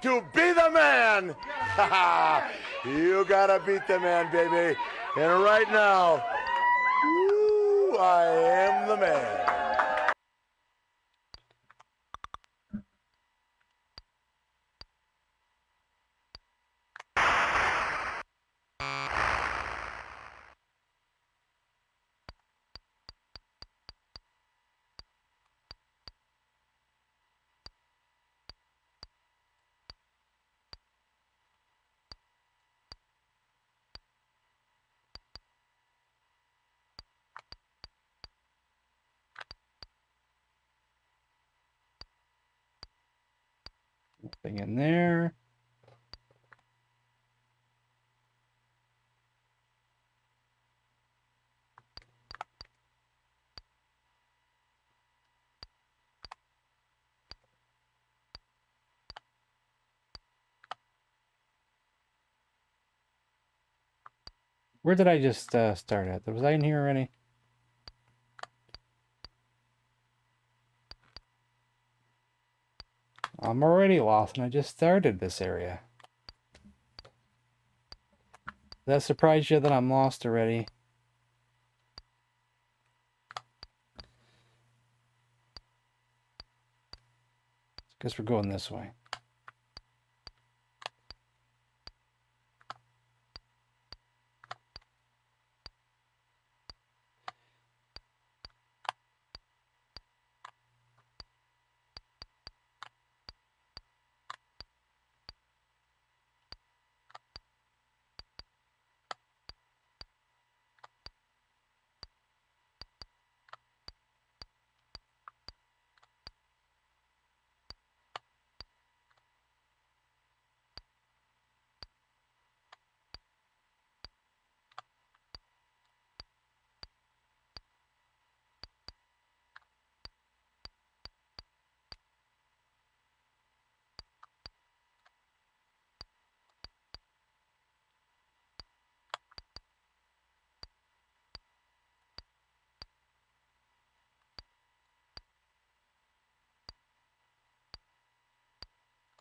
To be the man. You gotta beat the man, baby. And right now, woo, I am the man. Nothing in there. Where did I just start at? Was I in here already? I'm already lost and I just started this area. Does that surprise you that I'm lost already? Guess we're going this way.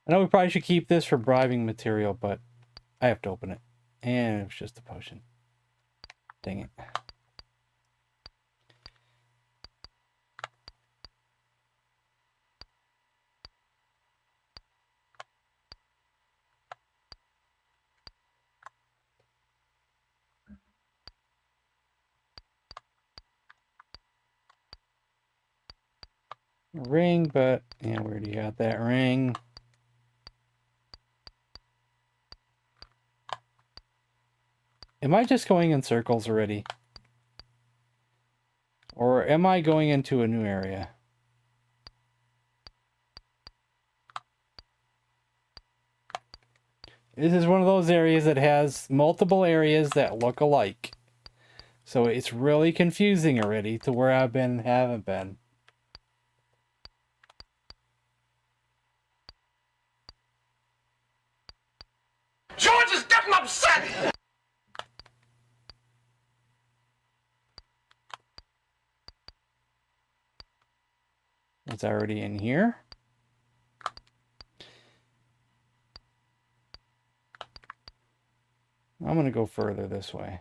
I know we probably should keep this for bribing material, but I have to open it. And it's just a potion. Dang it. ring, but yeah, where do you got that ring? Am I just going in circles already? Or am I going into a new area? This is one of those areas that has multiple areas that look alike. So it's really confusing already to where I've been and haven't been. George is getting upset! It's already in here. I'm going to go further this way.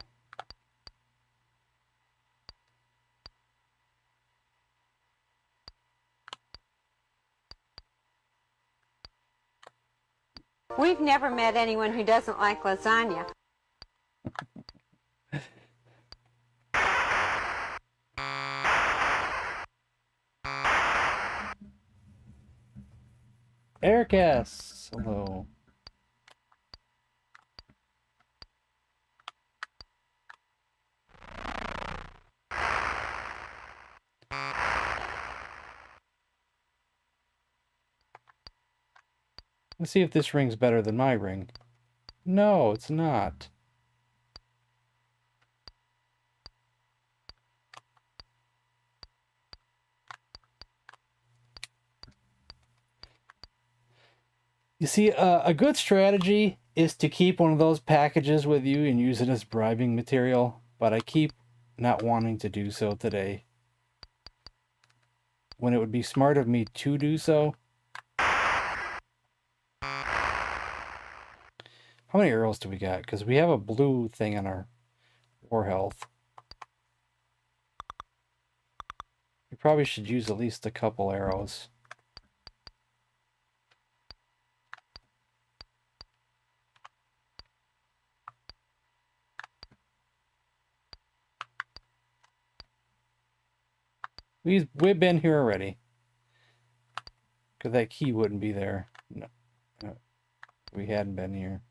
We've never met anyone who doesn't like lasagna. Aircasts. Hello. Let's see if this ring's better than my ring. No, it's not. You see, a good strategy is to keep one of those packages with you and use it as bribing material, but I keep not wanting to do so today. When it would be smart of me to do so. How many arrows do we got? Because we have a blue thing on our war health. We probably should use at least a couple arrows. We've been here already. Because that key wouldn't be there. No, we hadn't been here.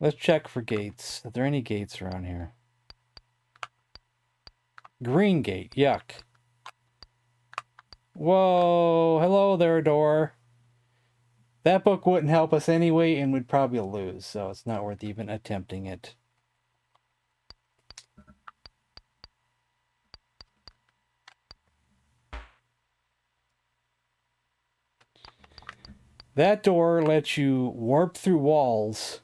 Let's check for gates. Are there any gates around here? Green gate, yuck. Whoa, hello there, door. That book wouldn't help us anyway, and we'd probably lose, so it's not worth even attempting it. That door lets you warp through walls,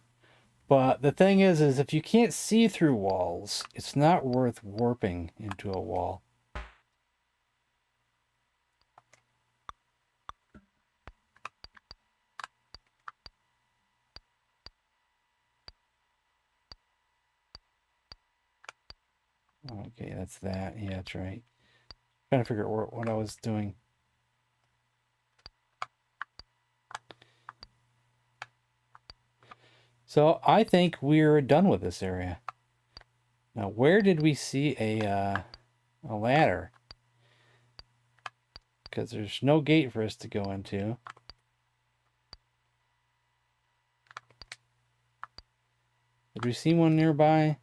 but the thing is if you can't see through walls, it's not worth warping into a wall. Okay, that's that. Yeah, that's right. Trying to figure out what I was doing. So I think we're done with this area. Now, where did we see a ladder? Because there's no gate for us to go into. Did we see one nearby?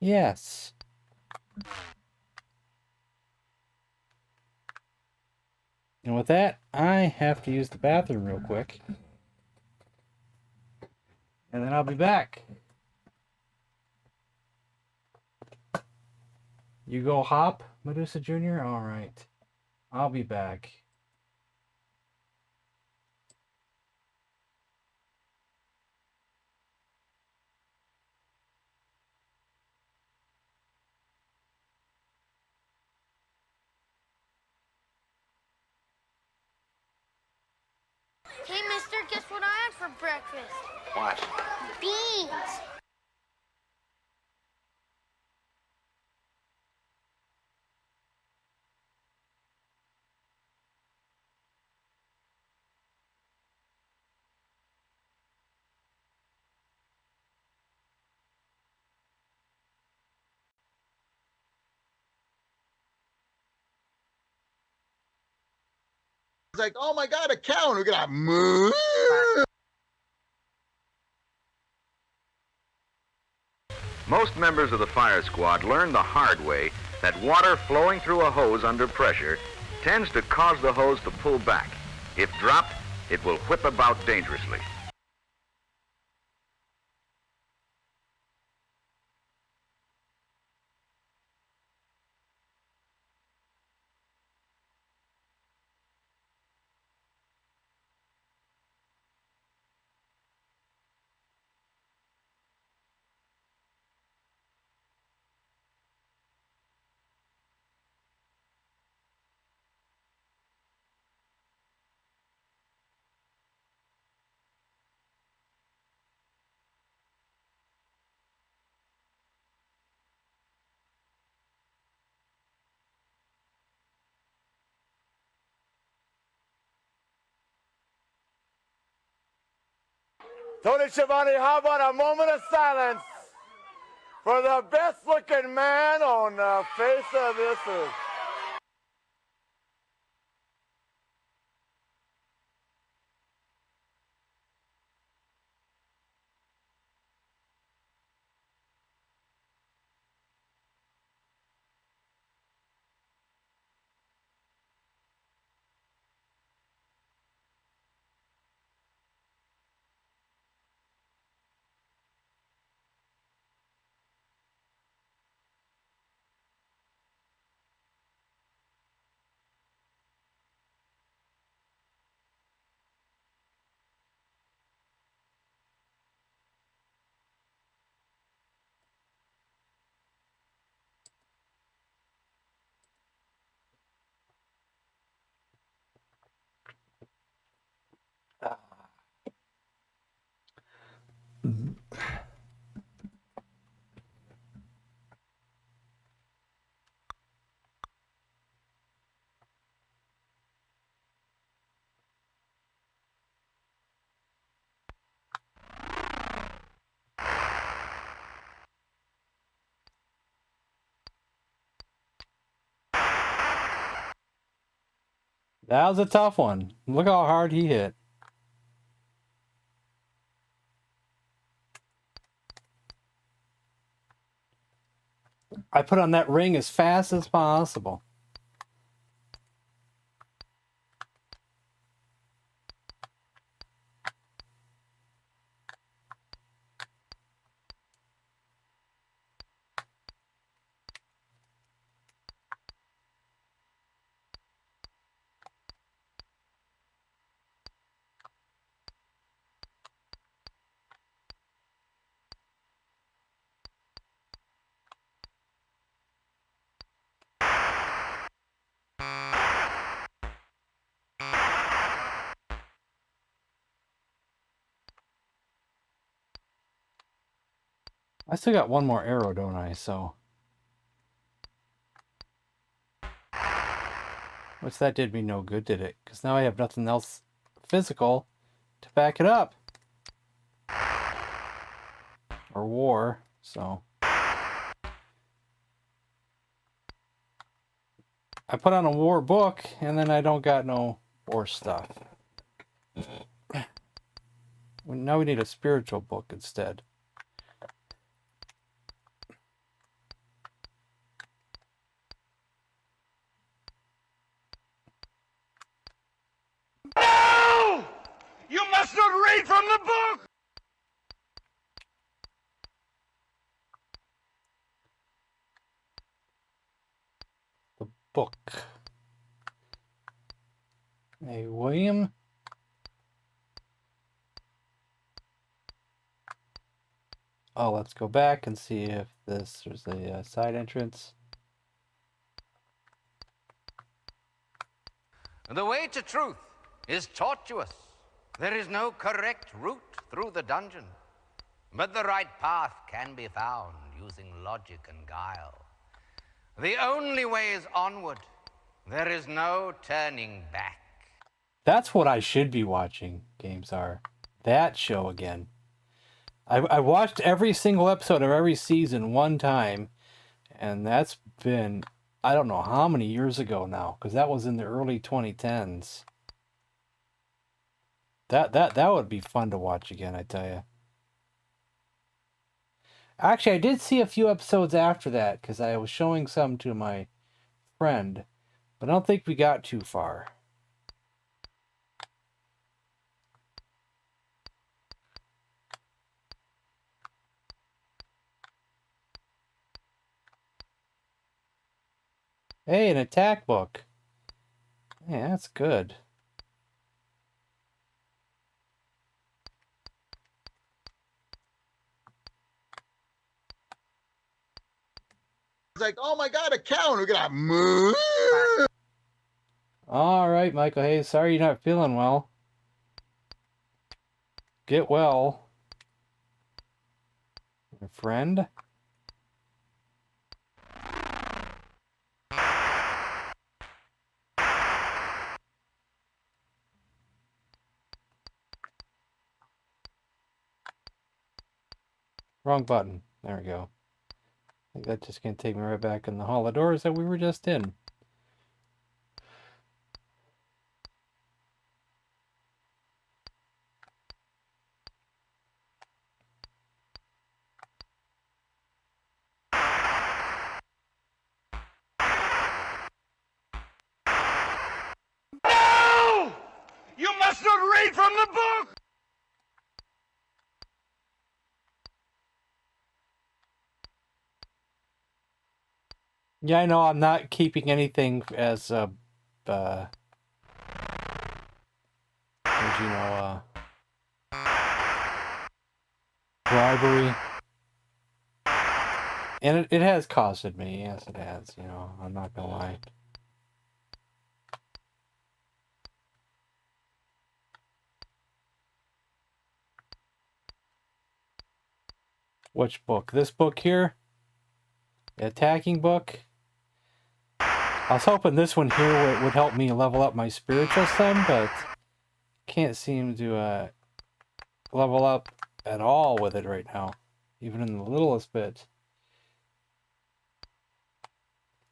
Yes. And with that, I have to use the bathroom real quick. And then I'll be back. You go hop, Medusa Jr.? All right. I'll be back. Hey, mister, guess what I had for breakfast? What? Beans. It's like, oh my God, a cow. And we're going to moo. Most members of the fire squad learn the hard way that water flowing through a hose under pressure tends to cause the hose to pull back. If dropped, it will whip about dangerously. Tony Schiavone, how about a moment of silence for the best-looking man on the face of this earth? That was a tough one. Look how hard he hit. I put on that ring as fast as possible. I still got one more arrow, don't I? So, which that did me no good, did it? Because now I have nothing else physical to back it up. Or war, so. I put on a war book, and then I don't got no war stuff. Now we need a spiritual book instead. No! You must not read from the book! The book. Hey, William? Oh, let's go back and see if there's a side entrance. The way to truth is taught to us There is no correct route through the dungeon, but the right path can be found using logic and guile. The only way is onward. There is no turning back. That's what I should be watching, Games Are. That show again. I watched every single episode of every season one time, and that's been, I don't know how many years ago now, because that was in the early 2010s. That would be fun to watch again, I tell you. Actually, I did see a few episodes after that, because I was showing some to my friend, but I don't think we got too far. Hey, an attack book. Yeah, that's good. It's like, oh my God, a cow. We're gonna move. All right, Michael. Hey, sorry you're not feeling well. Get well, my friend. Wrong button. There we go. I think that's just going to take me right back in the hall of doors that we were just in. No! You must not read from the book! Yeah, I know I'm not keeping anything as bribery. And it has costed me. Yes, it has. I'm not gonna lie. Which book? This book here? The attacking book? I was hoping this one here would help me level up my spiritual some, but can't seem to level up at all with it right now, even in the littlest bit.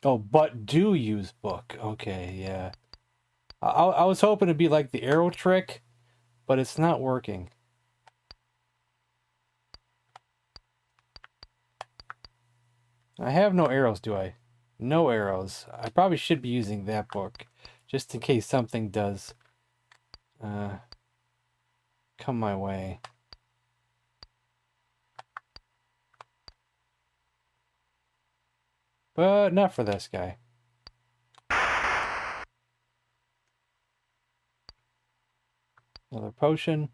Oh, but do use book. Okay, yeah. I was hoping to be like the arrow trick, but it's not working. I have no arrows, do I? No arrows. I probably should be using that book, just in case something does come my way. But not for this guy. Another potion.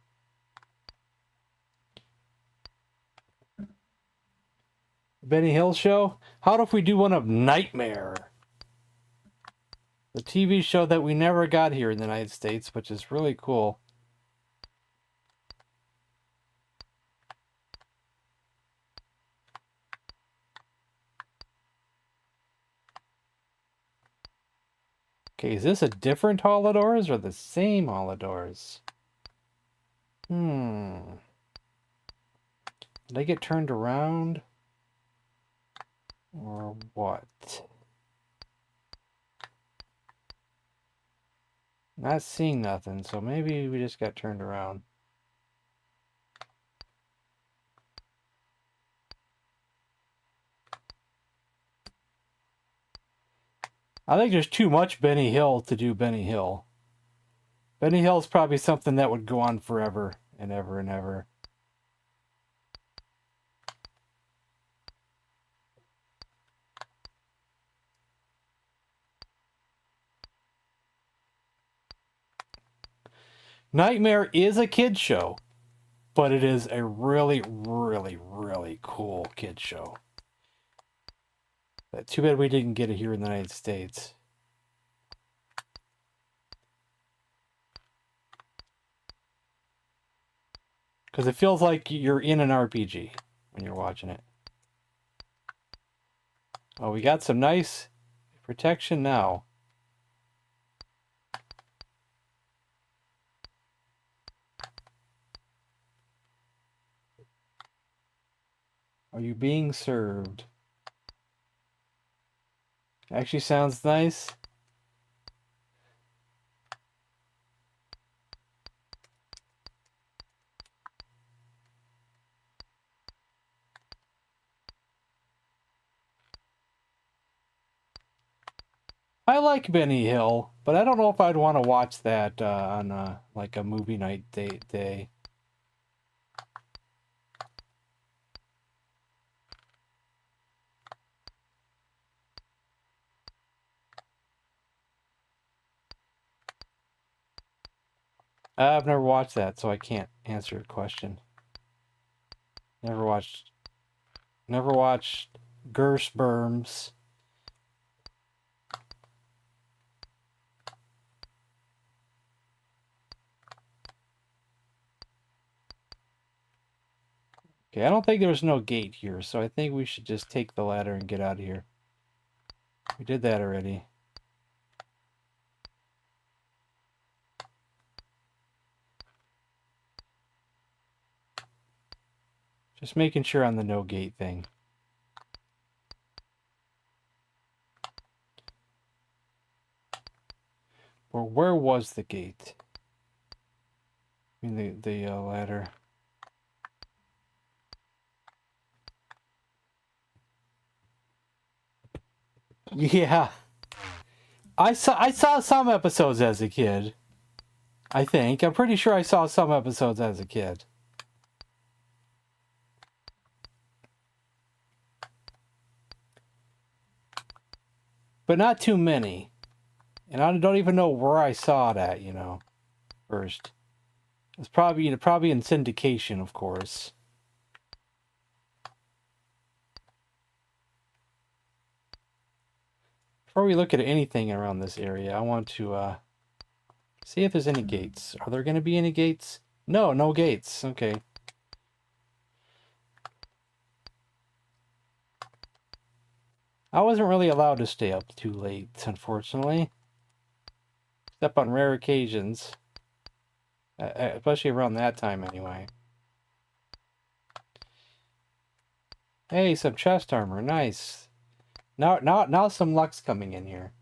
Benny Hill show? How about if we do one of Nightmare? The TV show that we never got here in the United States, which is really cool. Okay, is this a different Hall of Doors or the same Hall of Doors? Did I get turned around? Or what? Not seeing nothing, so maybe we just got turned around. I think there's too much Benny Hill to do Benny Hill. Benny Hill's probably something that would go on forever and ever and ever. Nightmare is a kid's show, but it is a really, really, really cool kid's show. Too bad we didn't get it here in the United States. Because it feels like you're in an RPG when you're watching it. Oh, we got some nice protection now. Are you being served? Actually sounds nice. I like Benny Hill, but I don't know if I'd want to watch that on like a movie night day. I've never watched that, so I can't answer your question. Never watched Gersberms. Okay, I don't think there's no gate here, so I think we should just take the ladder and get out of here. We did that already. Just making sure on the no gate thing. Or where was the gate? I mean the ladder. Yeah. I saw some episodes as a kid. I think. I'm pretty sure I saw some episodes as a kid. But not too many. And I don't even know where I saw it at, you know, first. It's probably in syndication, of course. Before we look at anything around this area, I want to see if there's any gates. Are there going to be any gates? No, no gates. Okay. I wasn't really allowed to stay up too late, unfortunately. Except on rare occasions. Especially around that time, anyway. Hey, some chest armor. Nice. Now some luck's coming in here.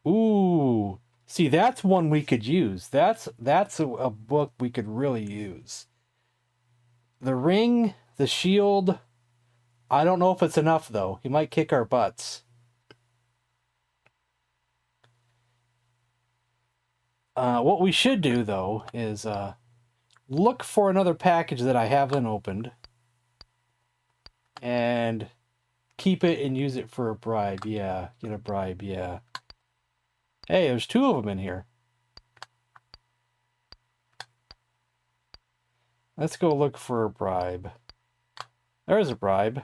Ooh. See, that's one we could use. That's a book we could really use. The ring, the shield. I don't know if it's enough, though. He might kick our butts. What we should do, though, is look for another package that I haven't opened. And keep it and use it for a bribe. Yeah, get a bribe, yeah. Hey, there's two of them in here. Let's go look for a bribe. There's a bribe.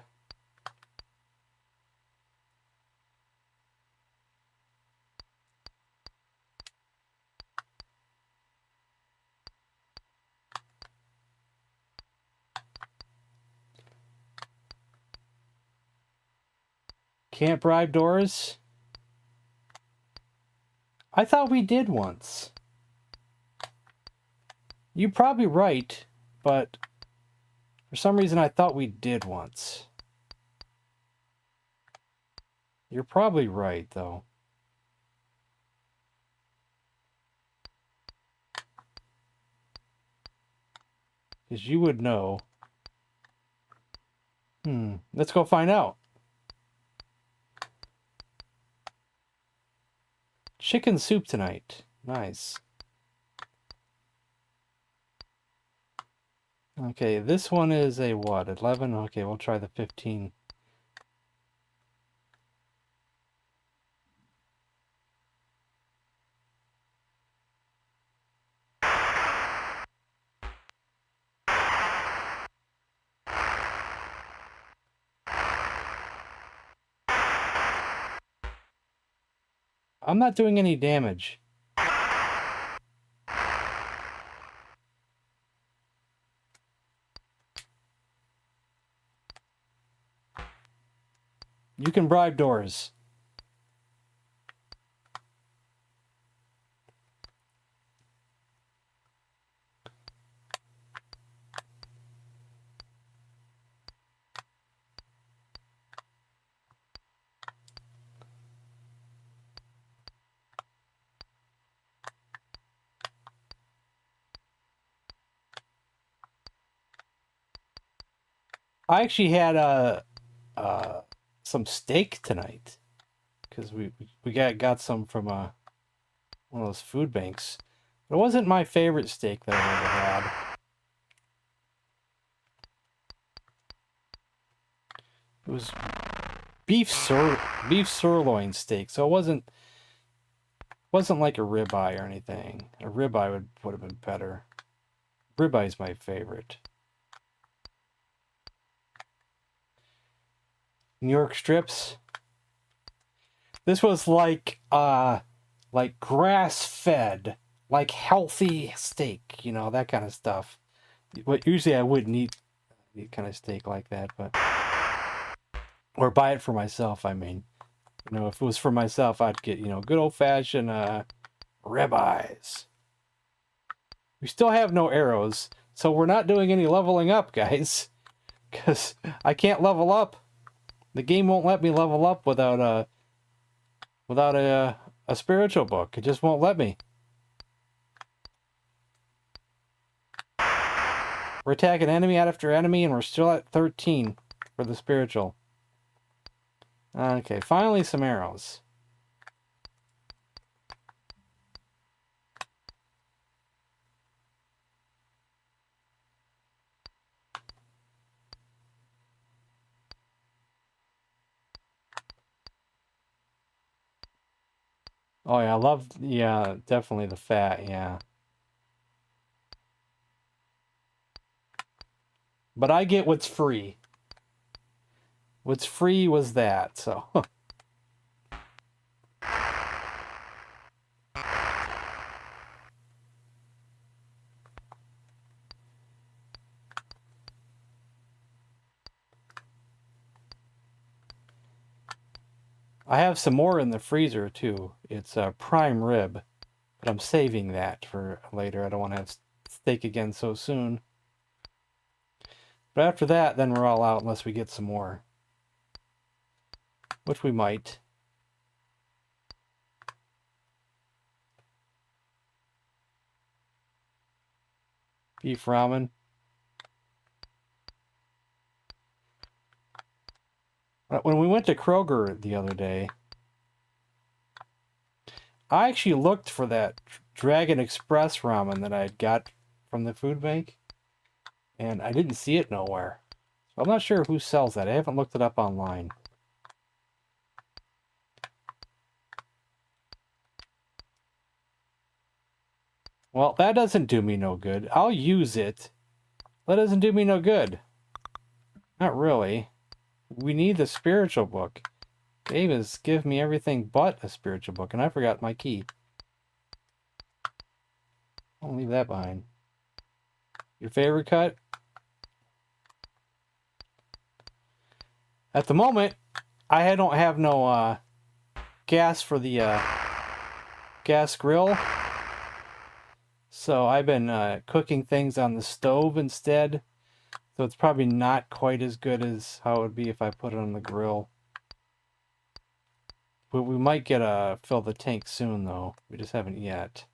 Can't bribe doors? I thought we did once. You're probably right, but for some reason I thought we did once. You're probably right, though. Because you would know. Let's go find out. Chicken soup tonight. Nice. Okay, this one is a what? 11? Okay, we'll try the 15. I'm not doing any damage. You can bribe doors. I actually had some steak tonight because we got some from one of those food banks. It wasn't my favorite steak that I've ever had. It was beef sirloin steak, so it wasn't like a ribeye or anything. A ribeye would have been better. Ribeye is my favorite. New York strips. This was like grass-fed, like healthy steak, you know, that kind of stuff. But usually I wouldn't eat kind of steak like that, but or buy it for myself. I mean, you know, if it was for myself, I'd get, you know, good old-fashioned ribeyes. We still have no arrows, so we're not doing any leveling up, guys, because I can't level up. The game won't let me level up without a spiritual book. It just won't let me. We're attacking enemy after enemy, and we're still at 13 for the spiritual. Okay, finally some arrows. Oh yeah, I love, yeah, definitely the fat, yeah. But I get what's free. What's free was that, so. I have some more in the freezer too. It's a prime rib, but I'm saving that for later. I don't want to have steak again so soon. But after that, then we're all out unless we get some more. Which we might. Beef ramen. When we went to Kroger the other day, I actually looked for that Dragon Express ramen that I had got from the food bank, and I didn't see it nowhere. So I'm not sure who sells that. I haven't looked it up online. Well, that doesn't do me no good. I'll use it. That doesn't do me no good. Not really. We need the spiritual book. Davis give me everything but a spiritual book, and I forgot my key. I'll leave that behind. Your favorite cut? At the moment, I don't have no gas for the gas grill. So I've been cooking things on the stove instead. So it's probably not quite as good as how it would be if I put it on the grill. But we might get fill the tank soon though. We just haven't yet.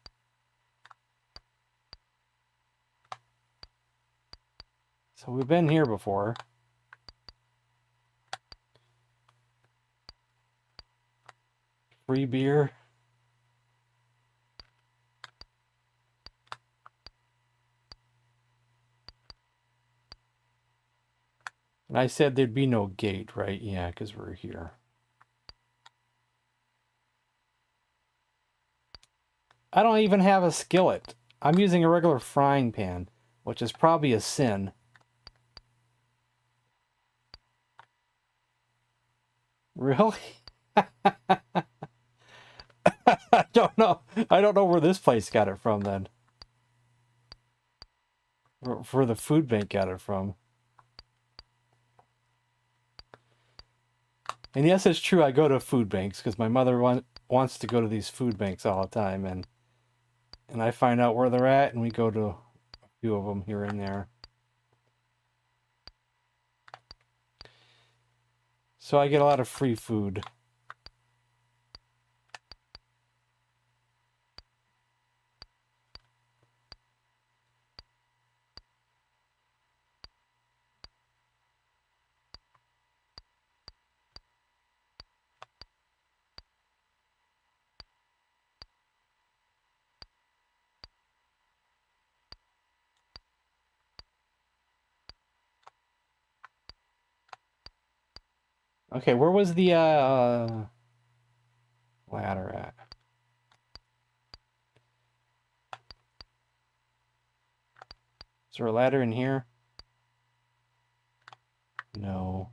So we've been here before. Free beer. And I said there'd be no gate, right? Yeah, because we're here. I don't even have a skillet. I'm using a regular frying pan, which is probably a sin. Really? I don't know. I don't know where this place got it from then. Where the food bank got it from. And yes, it's true, I go to food banks because my mother wants to go to these food banks all the time, and I find out where they're at, and we go to a few of them here and there. So I get a lot of free food. Okay, where was the ladder at? Is there a ladder in here? No.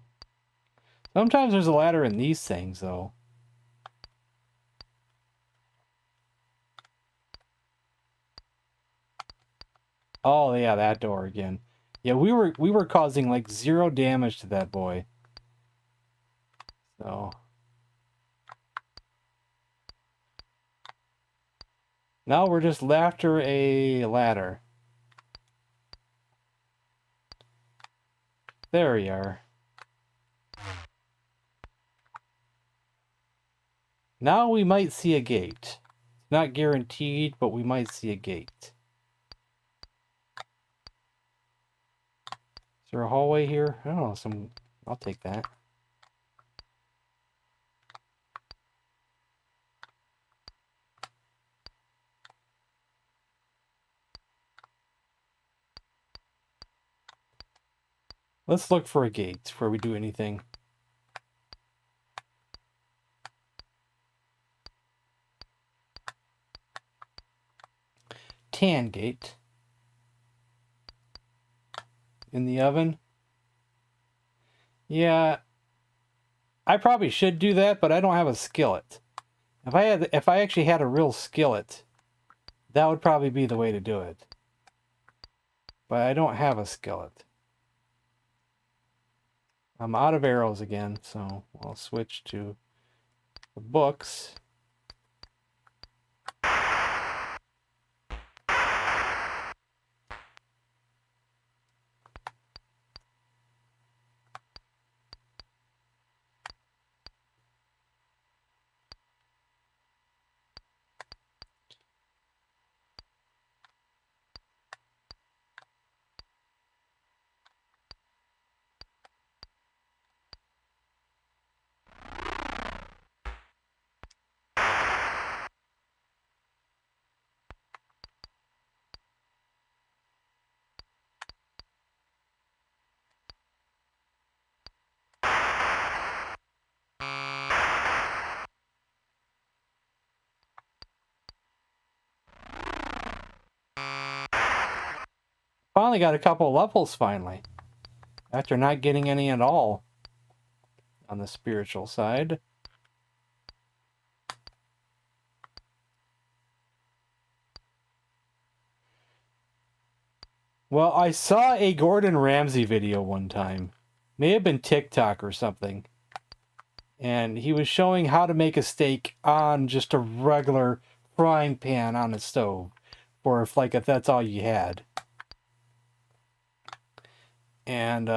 Sometimes there's a ladder in these things, though. Oh, yeah, that door again. Yeah, we were causing like 0 damage to that boy. So now we're just after a ladder. There we are. Now we might see a gate. It's not guaranteed, but we might see a gate. Is there a hallway here? I don't know, I'll take that. Let's look for a gate before we do anything. Tan gate. In the oven. Yeah, I probably should do that, but I don't have a skillet. If I actually had a real skillet, that would probably be the way to do it. But I don't have a skillet. I'm out of arrows again, so I'll switch to the books. Finally got a couple levels finally. After not getting any at all on the spiritual side. Well, I saw a Gordon Ramsay video one time. May have been TikTok or something. And he was showing how to make a steak on just a regular frying pan on a stove. Or if that's all you had. And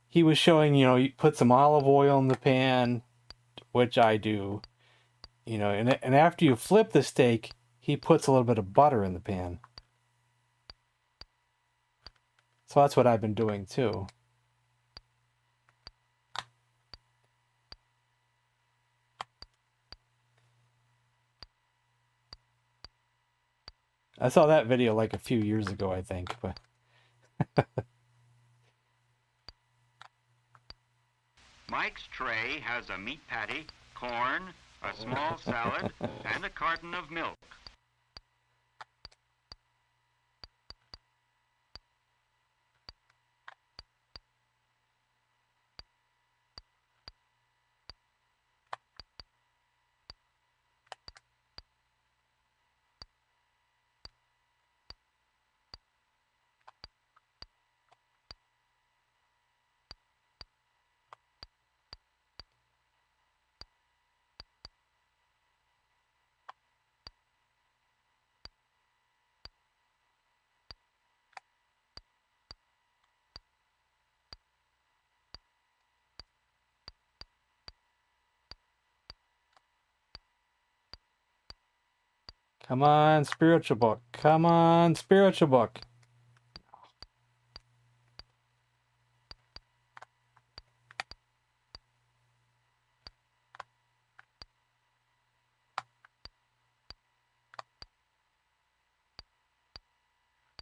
he was showing, you put some olive oil in the pan, which I do, and after you flip the steak, he puts a little bit of butter in the pan. So that's what I've been doing too. I saw that video like a few years ago, I think, but Mike's tray has a meat patty, corn, a small salad, and a carton of milk. Come on, spiritual book. Come on, spiritual book.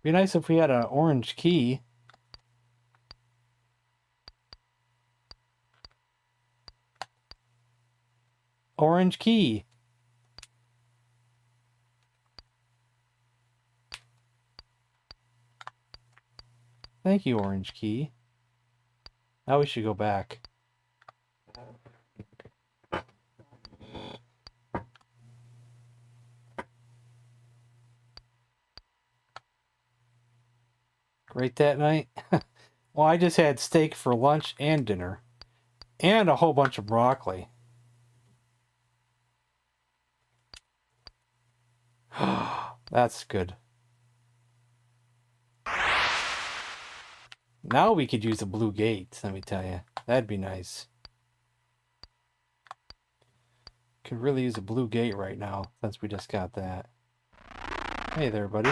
Be nice if we had an orange key. Orange key. Thank you, orange key. Now we should go back. Great that night? Well, I just had steak for lunch and dinner. And a whole bunch of broccoli. That's good. Now we could use a blue gate, let me tell you. That'd be nice. Could really use a blue gate right now, since we just got that. Hey there, buddy.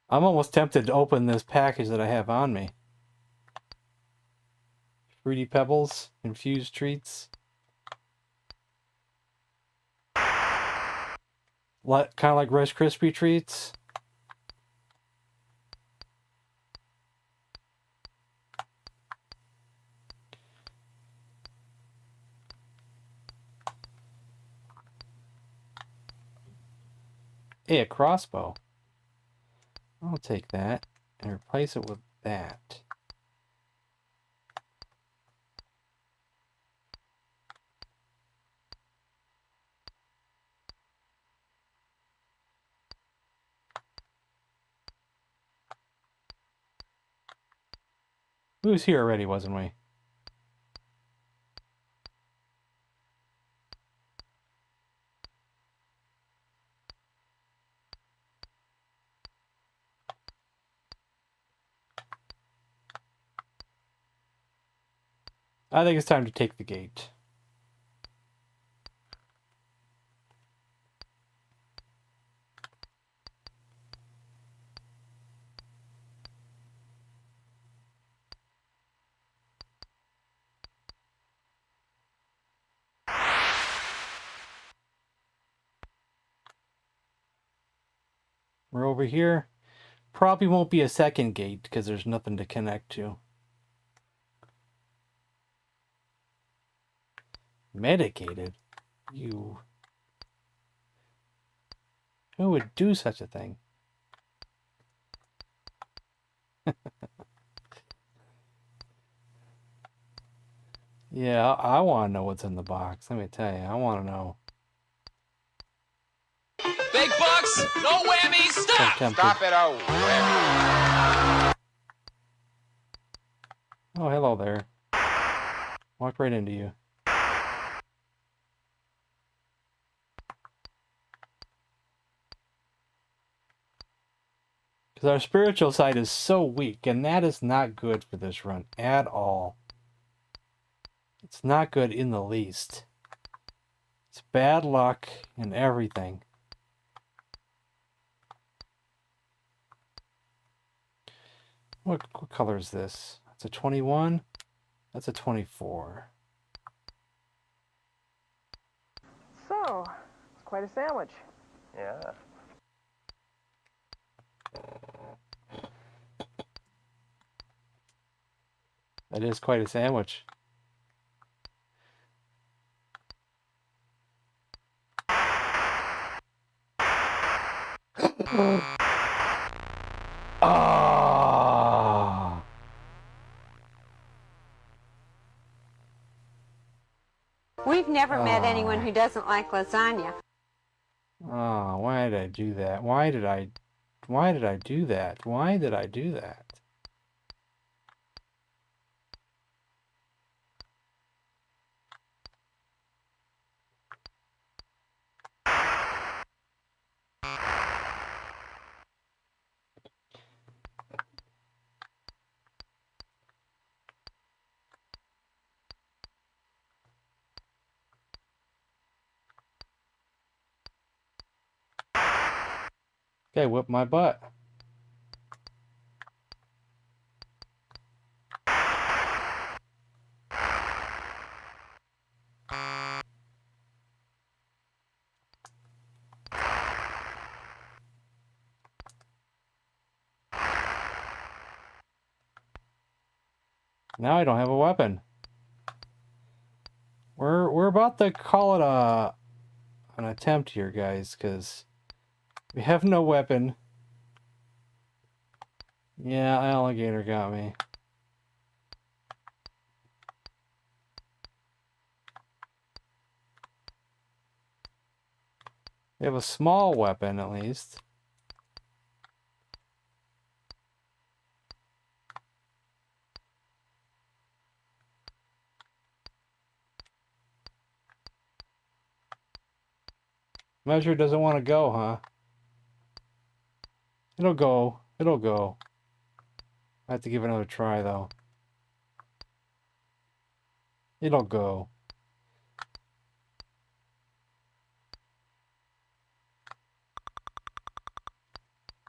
I'm almost tempted to open this package that I have on me. Fruity Pebbles, infused treats. Kind of like Rice Krispie treats. Hey, a crossbow. I'll take that and replace it with that. We was here already, wasn't we? I think it's time to take the gate. We're over here. Probably won't be a second gate because there's nothing to connect to. Medicated? You... Who would do such a thing? Yeah, I want to know what's in the box. Let me tell you, I want to know. Big bucks, no whammies, stop! Stop it, oh whammy. Oh, hello there. Walk right into you. Because our spiritual side is so weak, and that is not good for this run at all. It's not good in the least. It's bad luck and everything. What color is this? That's a 21. That's a 24. So, it's quite a sandwich. Yeah. That is quite a sandwich. Ah! We've never met anyone who doesn't like lasagna. Oh, why did I do that? Why did I do that? Why did I do that? Okay, whip my butt. Now I don't have a weapon. We're about to call it an attempt here, guys, because we have no weapon. Yeah, alligator got me. We have a small weapon, at least. Measure doesn't want to go, huh? It'll go. It'll go. I have to give it another try, though. It'll go.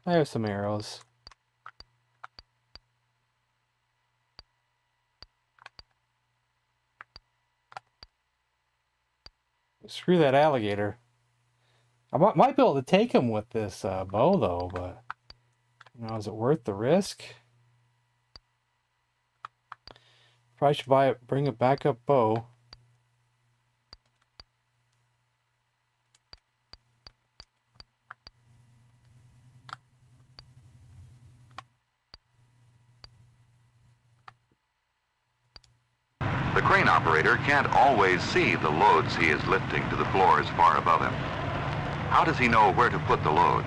I have some arrows. Screw that alligator. I might be able to take him with this bow, though, but... You know, is it worth the risk? Probably should bring a backup bow. The crane operator can't always see the loads he is lifting to the floors far above him. How does he know where to put the load?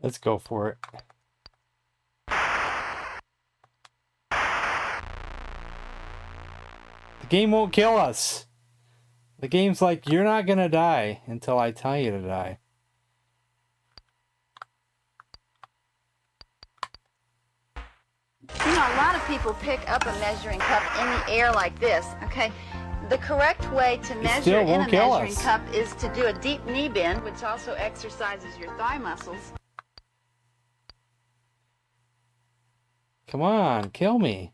Let's go for it. The game won't kill us. The game's like, you're not gonna die until I tell you to die. You know, a lot of people pick up a measuring cup in the air like this, okay? The correct way to measure in a measuring cup is to do a deep knee bend, which also exercises your thigh muscles. Come on, kill me.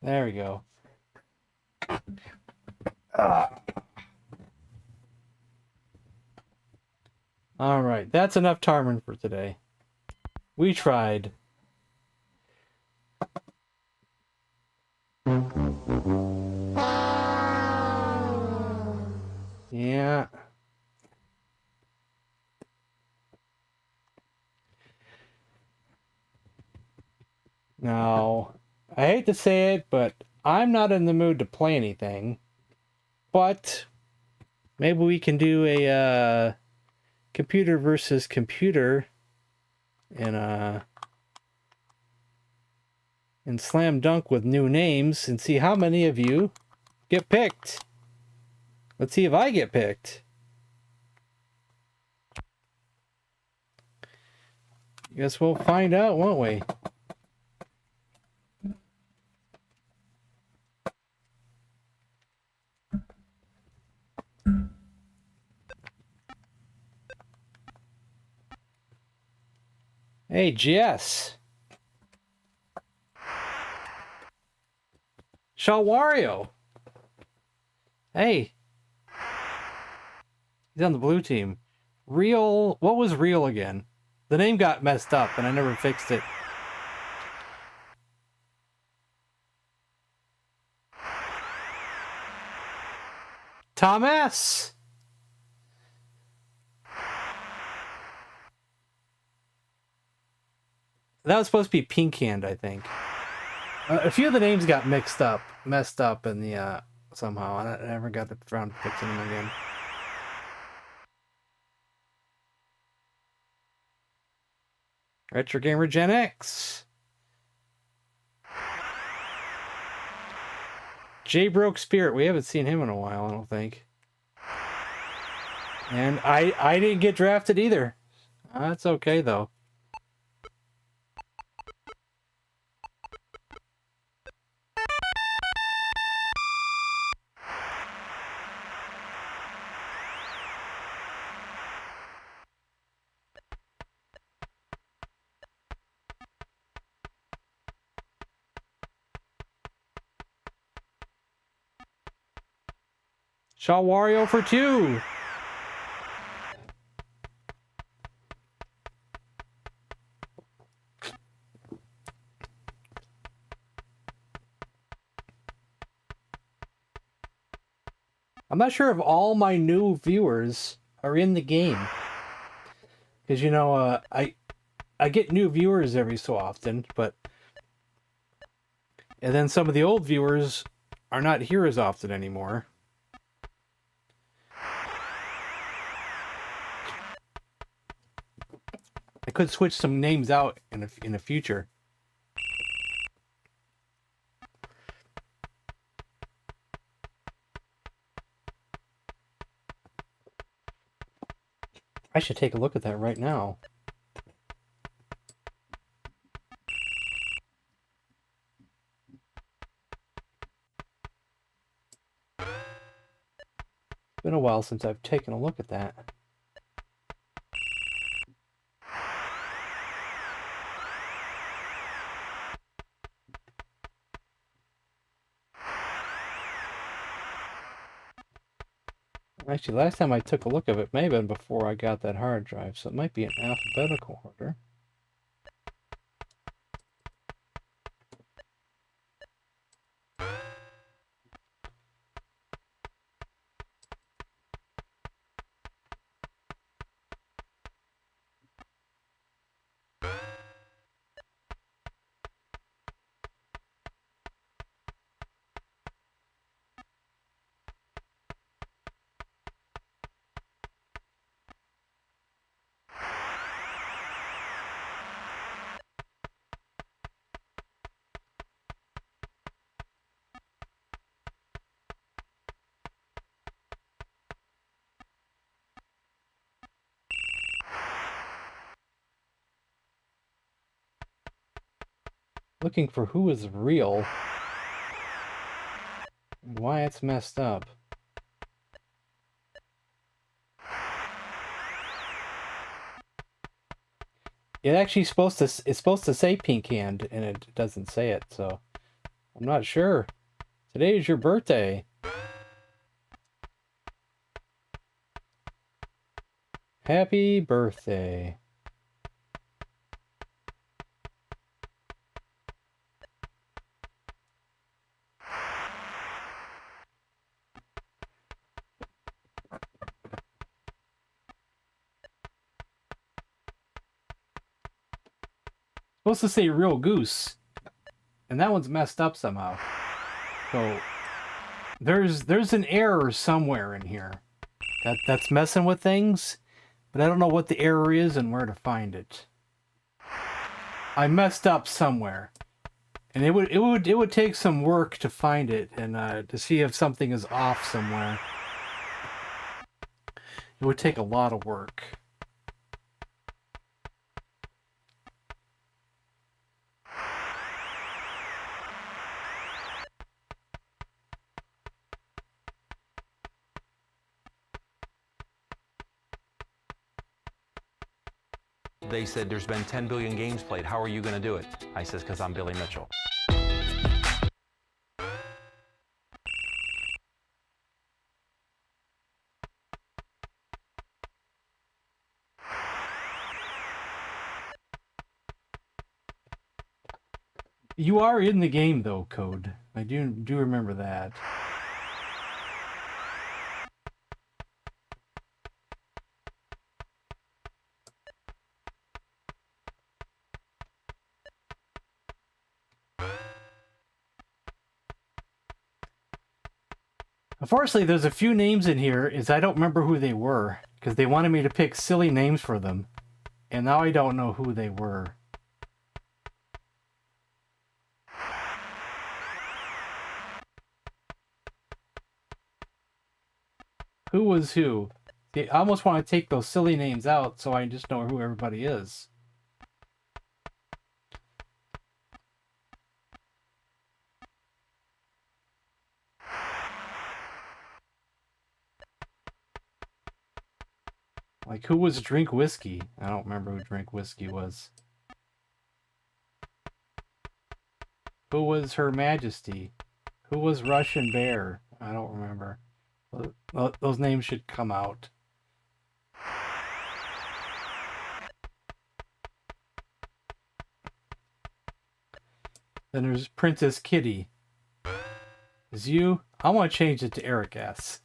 There we go. All right, that's enough Tarmin for today. We tried. Yeah. Now, I hate to say it, but I'm not in the mood to play anything. But maybe we can do a computer versus computer in Slam Dunk with new names and see how many of you get picked. Let's see if I get picked. Guess we'll find out, won't we? Hey, Jess. Shalwario. Hey. He's on the blue team. Real. What was real again? The name got messed up and I never fixed it. Thomas. That was supposed to be Pink Hand, I think. A few of the names got messed up in the somehow. I never got around to fixing them again. Retro Gamer Gen X. J Broke Spirit. We haven't seen him in a while, I don't think. And I didn't get drafted either. That's okay though. Shaw Wario for 2. I'm not sure if all my new viewers are in the game. Because, you know, I get new viewers every so often, but... And then some of the old viewers are not here as often anymore. I could switch some names out in the future. I should take a look at that right now. It's been a while since I've taken a look at that. Actually, last time I took a look at it may have been before I got that hard drive, so it might be in alphabetical order. Looking for who is real and why it's messed up. It actually it's supposed to say pink hand, and it doesn't say it, so I'm not sure. Today is your birthday. Happy birthday. Supposed to say real goose, and that one's messed up somehow. So there's an error somewhere in here that's messing with things, but I don't know what the error is and where to find it. I messed up somewhere, and it would take some work to find it and to see if something is off somewhere. It would take a lot of work. They said there's been 10 billion games played. How are you going to do it? I says, because I'm Billy Mitchell. You are in the game, though, Code. I do remember that. Unfortunately, there's a few names in here I don't remember who they were, because they wanted me to pick silly names for them, and now I don't know who they were. Who was who? I almost want to take those silly names out so I just know who everybody is. Like, who was Drink Whiskey? I don't remember who Drink Whiskey was. Who was Her Majesty? Who was Russian Bear? I don't remember. Those names should come out. Then there's Princess Kitty. Is you? I want to change it to Eric S.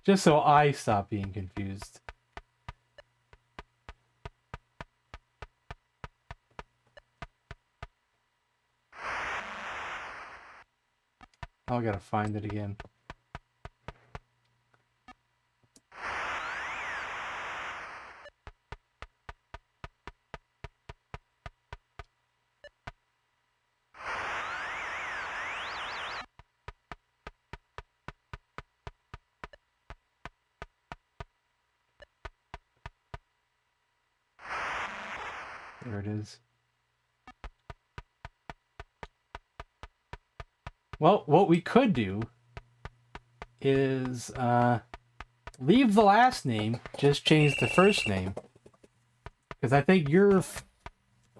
Just so I stop being confused. Oh, I gotta find it again. There it is. Well, what we could do is leave the last name, just change the first name. Because I think you're...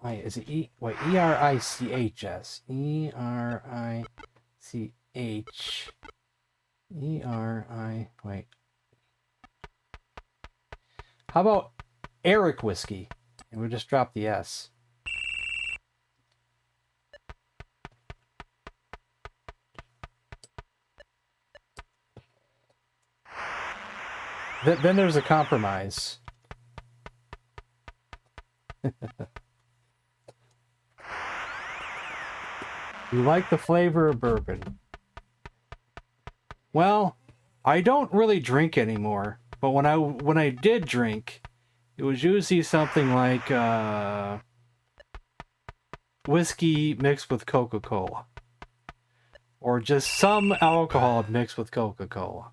Wait, is it E-R-I-C-H-S? E-R-I-C-H... E-R-I... Wait. How about Eric Whiskey? And we'll just drop the S. Then there's a compromise. You like the flavor of bourbon? Well, I don't really drink anymore, but when I did drink, it was usually something like whiskey mixed with Coca-Cola, or just some alcohol mixed with Coca-Cola.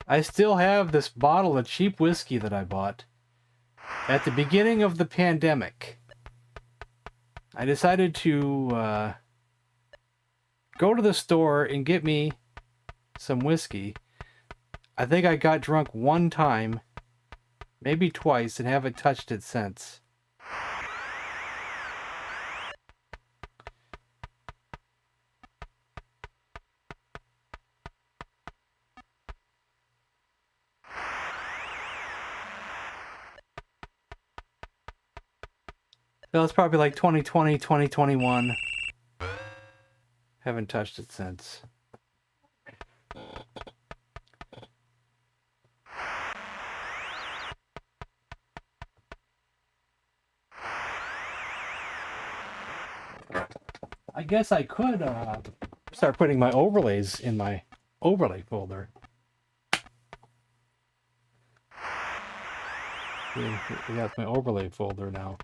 I still have this bottle of cheap whiskey that I bought at the beginning of the pandemic. I decided to go to the store and get me some whiskey. I think I got drunk one time, maybe twice, and haven't touched it since. So it's probably like 2020, 2021. Haven't touched it since. I guess I could start putting my overlays in my overlay folder. Yeah, that's my overlay folder now.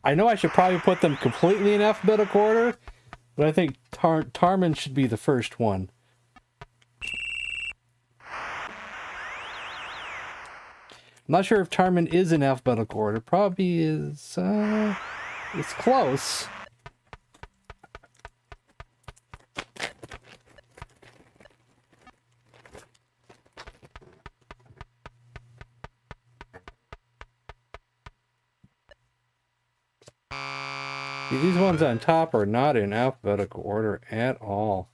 I know I should probably put them completely in alphabetical order, but I think Tarmin should be the first one. I'm not sure if Tarmin is in alphabetical order. Probably is. It's close. These ones on top are not in alphabetical order at all.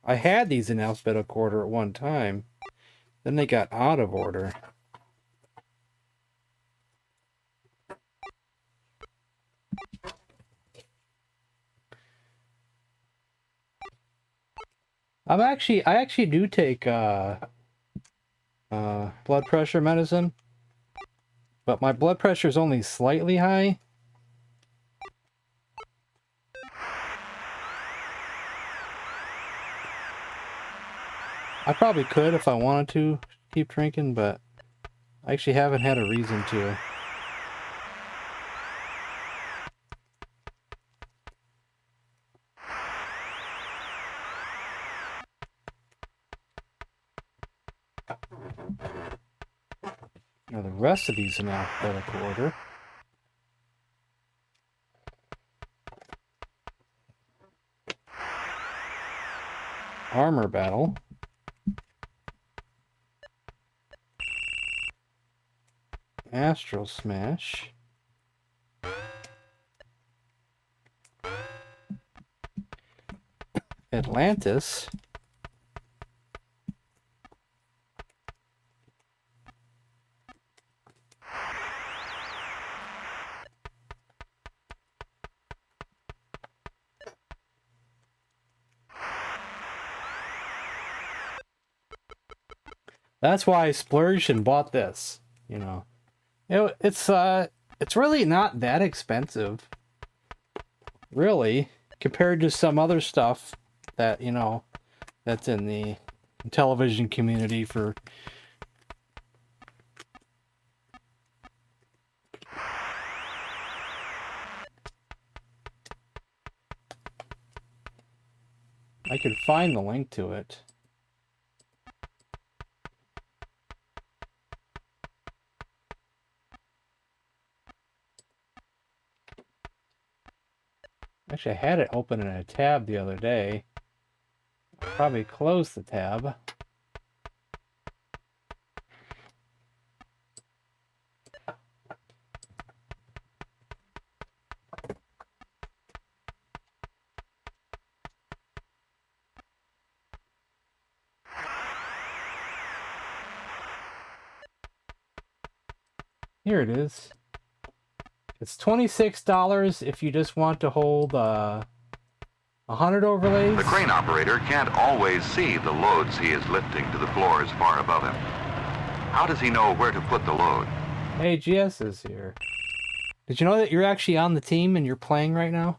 I had these in alphabetical order at one time. Then they got out of order. I actually do take blood pressure medicine, but my blood pressure is only slightly high. I probably could if I wanted to keep drinking, but I actually haven't had a reason to. Now the rest of these in alphabetical order. Armor battle. Astral Smash. Atlantis. That's why I splurged and bought this, you know. It's really not that expensive. Really, compared to some other stuff that, you know, that's in the television community for I could find the link to it. Actually, I had it open in a tab the other day. Probably closed the tab. Here it is. It's $26 if you just want to hold 100 overlays. The crane operator can't always see the loads he is lifting to the floors far above him. How does he know where to put the load? Hey, GS is here. Did you know that you're actually on the team and you're playing right now?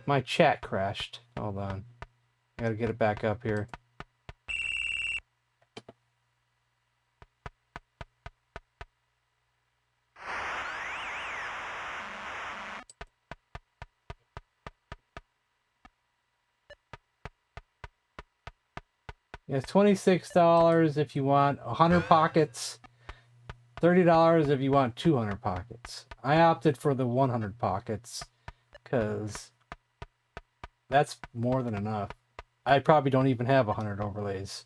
My chat crashed. Hold on. I gotta get it back up here. Yeah, it's $26 if you want 100 pockets. $30 if you want 200 pockets. I opted for the 100 pockets because that's more than enough. I probably don't even have 100 overlays.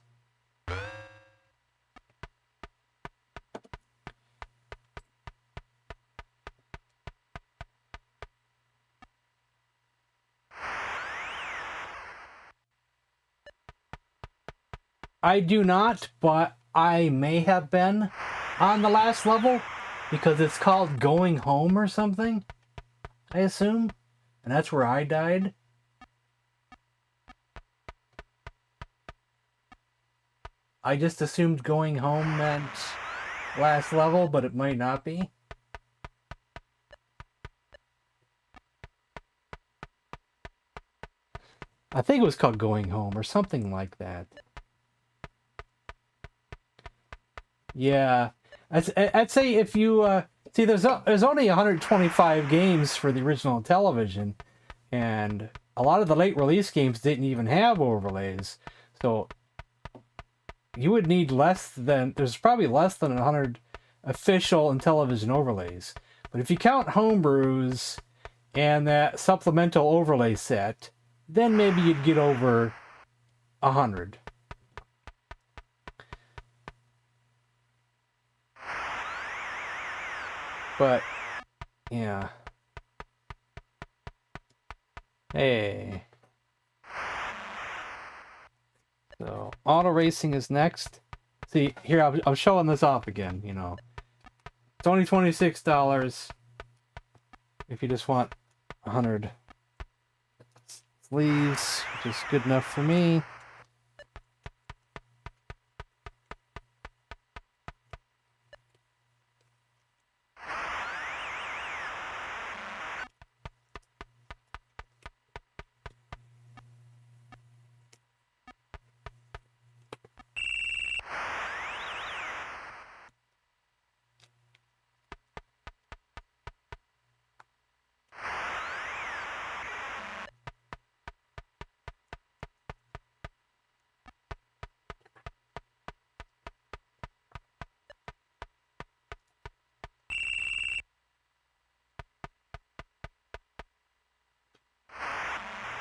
I do not, but I may have been on the last level because it's called Going Home or something, I assume. And that's where I died. I just assumed Going Home meant last level, but it might not be. I think it was called Going Home or something like that. Yeah, I'd say if you see, there's only 125 games for the original Intellivision, and a lot of the late release games didn't even have overlays, so you would need there's probably less than 100 official Intellivision overlays. But if you count homebrews and that supplemental overlay set, then maybe you'd get over 100. But, yeah. Hey. So, auto racing is next. See, here, I'm showing this off again, you know. It's only $26 if you just want 100 sleeves, which is good enough for me.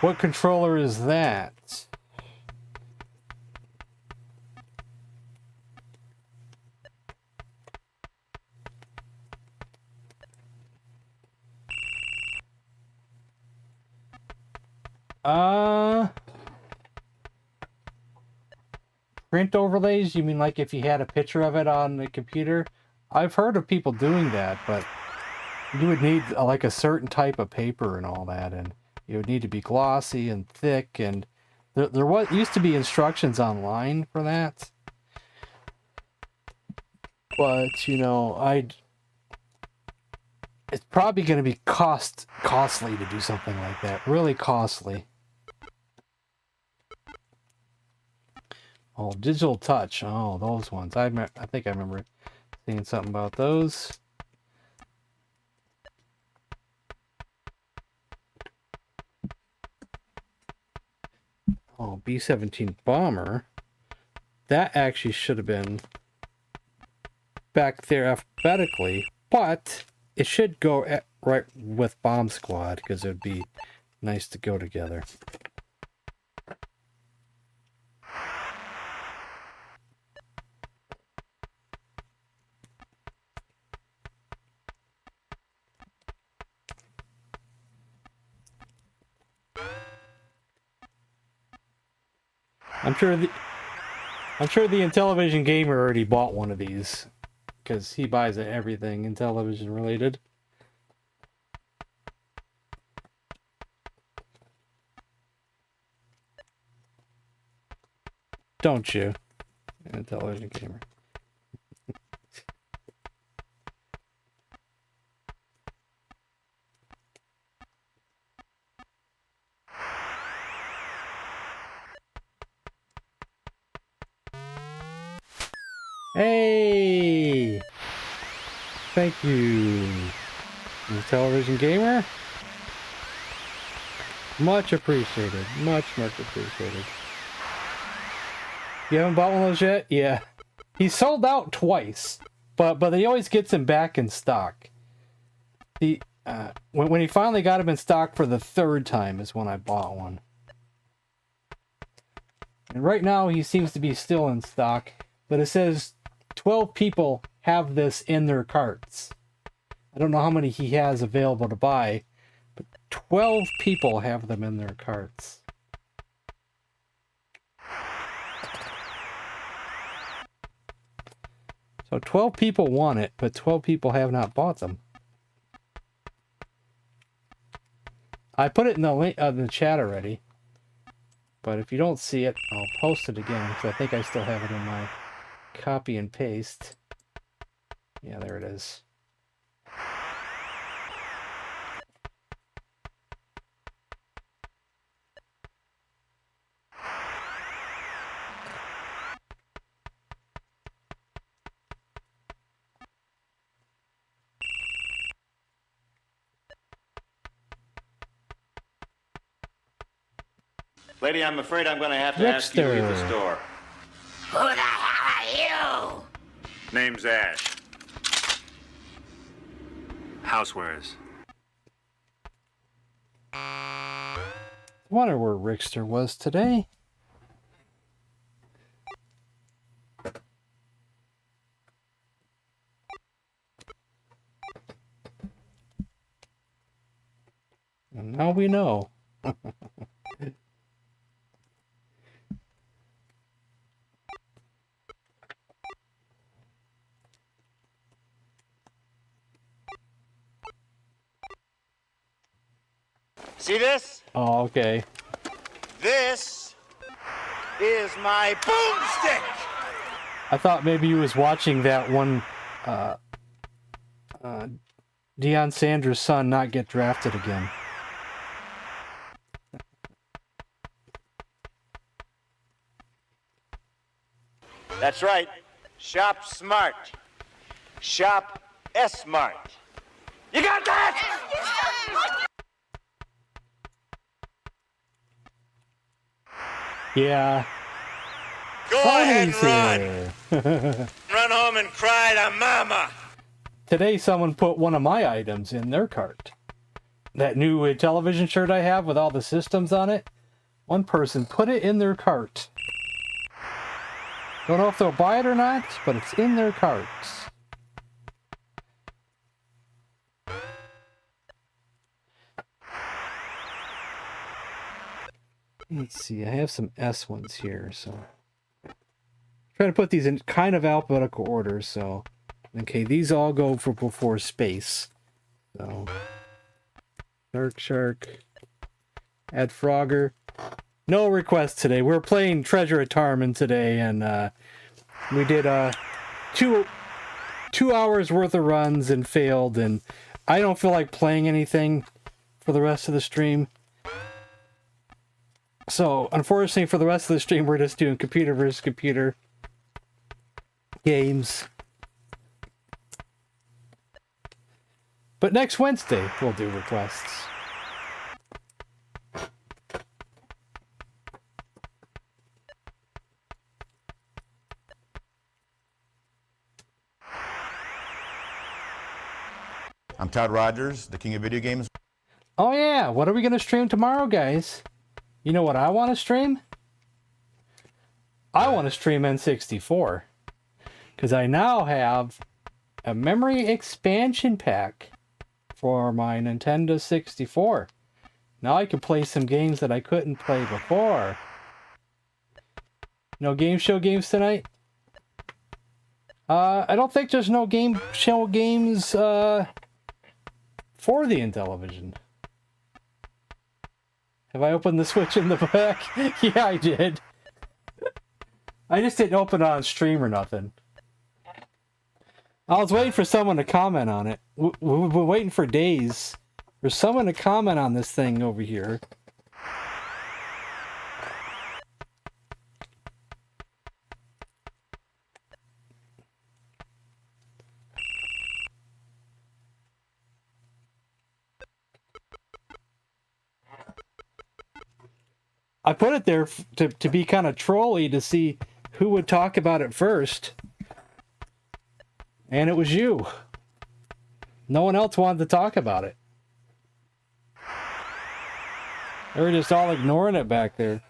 What controller is that? Print overlays? You mean like if you had a picture of it on the computer? I've heard of people doing that, but you would need like a certain type of paper and all that, and it would need to be glossy and thick, and there was used to be instructions online for that. But, you know, it's probably going to be costly to do something like that. Really costly. Oh, digital touch. Oh, those ones. I think I remember seeing something about those. Oh, B-17 bomber. That actually should have been back there alphabetically, but it should go right with Bomb Squad because it would be nice to go together. I'm sure the Intellivision gamer already bought one of these because he buys everything Intellivision related. Don't you, Intellivision gamer? Hey! Thank you, Intellivision gamer. Much appreciated. Much appreciated. You haven't bought one of those yet? Yeah. He sold out twice, but he always gets them back in stock. When he finally got him in stock for the third time is when I bought one. And right now he seems to be still in stock, but it says 12 people have this in their carts. I don't know how many he has available to buy, but 12 people have them in their carts. So 12 people want it, but 12 people have not bought them. I put it in the link in the chat already, but if you don't see it, I'll post it again because I think I still have it in my copy and paste. Yeah, there it is. Lady, I'm afraid I'm going to have to ask you to leave the store. Who the hell are you? Name's Ash. Housewares. I wonder where Rickster was today. And now we know. See this? Oh, okay. This is my boomstick! I thought maybe you was watching that one Deion Sanders' son not get drafted again. That's right. Shop smart. Shop S-Mart. You got that? Yeah. Go ahead and run. Run home and cry to mama. Today someone put one of my items in their cart. that new Intellivision shirt I have with all the systems on it. One person put it in their cart. Don't know if they'll buy it or not, but it's in their carts. Let's see, I have some S ones here, so trying to put these in kind of alphabetical order, so okay, these all go for before space. So Shark, add Frogger. No requests today. We're playing Treasure at Tarmin today, and we did 2 hours worth of runs and failed, and I don't feel like playing anything for the rest of the stream. So, unfortunately, for the rest of the stream, we're just doing computer versus computer games. But next Wednesday, we'll do requests. I'm Todd Rogers, the king of video games. Oh yeah, what are we going to stream tomorrow, guys? You know what I want to stream? I want to stream N64. Because I now have a memory expansion pack for my Nintendo 64. Now I can play some games that I couldn't play before. No game show games tonight? I don't think there's no game show games for the Intellivision. Have I opened the Switch in the back? Yeah, I did. I just didn't open it on stream or nothing. I was waiting for someone to comment on it. We've been waiting for days for someone to comment on this thing over here. I put it there to be kind of trolly to see who would talk about it first. And it was you. No one else wanted to talk about it. They were just all ignoring it back there.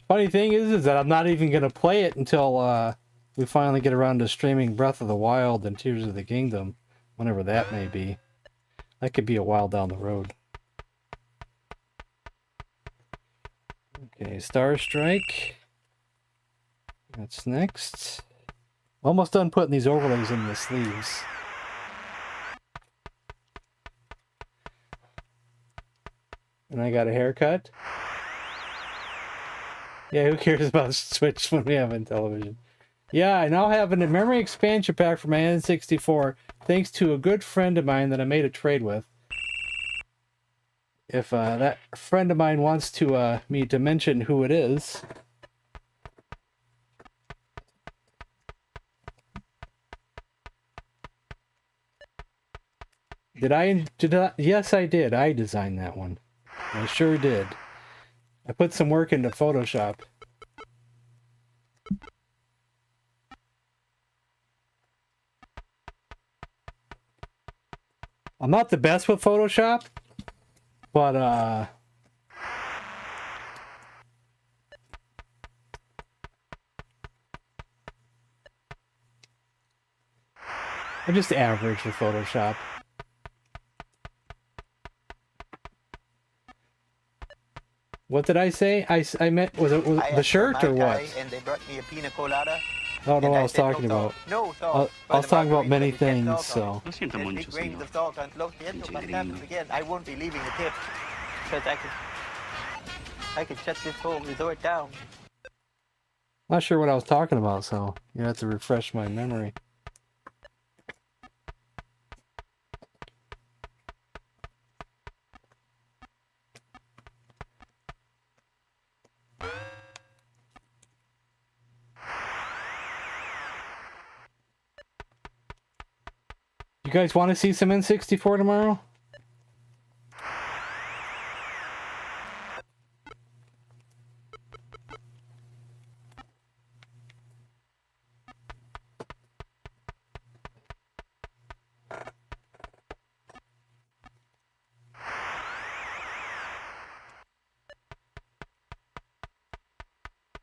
Funny thing is that I'm not even going to play it until we finally get around to streaming Breath of the Wild and Tears of the Kingdom, whenever that may be. That could be a while down the road. Okay, Star Strike. That's next. Almost done putting these overlays in the sleeves. And I got a haircut. Yeah, who cares about Switch when we have Intellivision? Yeah, I now have a memory expansion pack for my N64, thanks to a good friend of mine that I made a trade with. If that friend of mine wants to me to mention who it is. Did I? Yes, I did. I designed that one. I sure did. I put some work into Photoshop. I'm not the best with Photoshop, but I'm just average with Photoshop. What did I say? I meant, was it the shirt or what? And they brought me a pina colada. I don't know what I was talking about. No, I was talking about many things, so. There's big grains of salt on Los Vientos. What happens again? I won't be leaving the tip. Because I can shut this whole resort down. Not sure what I was talking about, so you have to refresh my memory. You guys want to see some N64 tomorrow?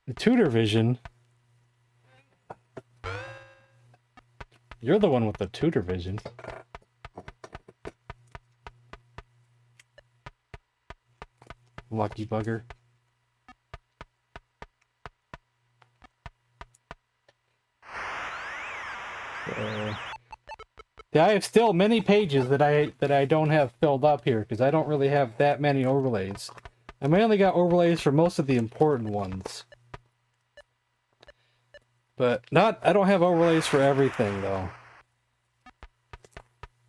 The Tutor Vision? You're the one with the Tutor Vision. Lucky bugger. Yeah, I have still many pages that I don't have filled up here because I don't really have that many overlays. I mainly got overlays for most of the important ones. But I don't have overlays for everything though.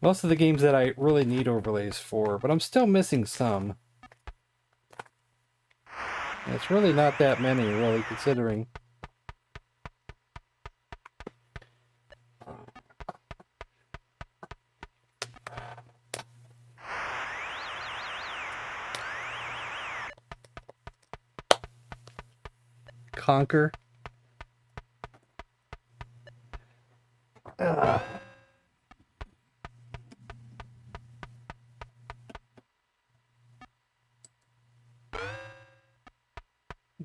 Most of the games that I really need overlays for, but I'm still missing some. And it's really not that many, really, considering. Conquer.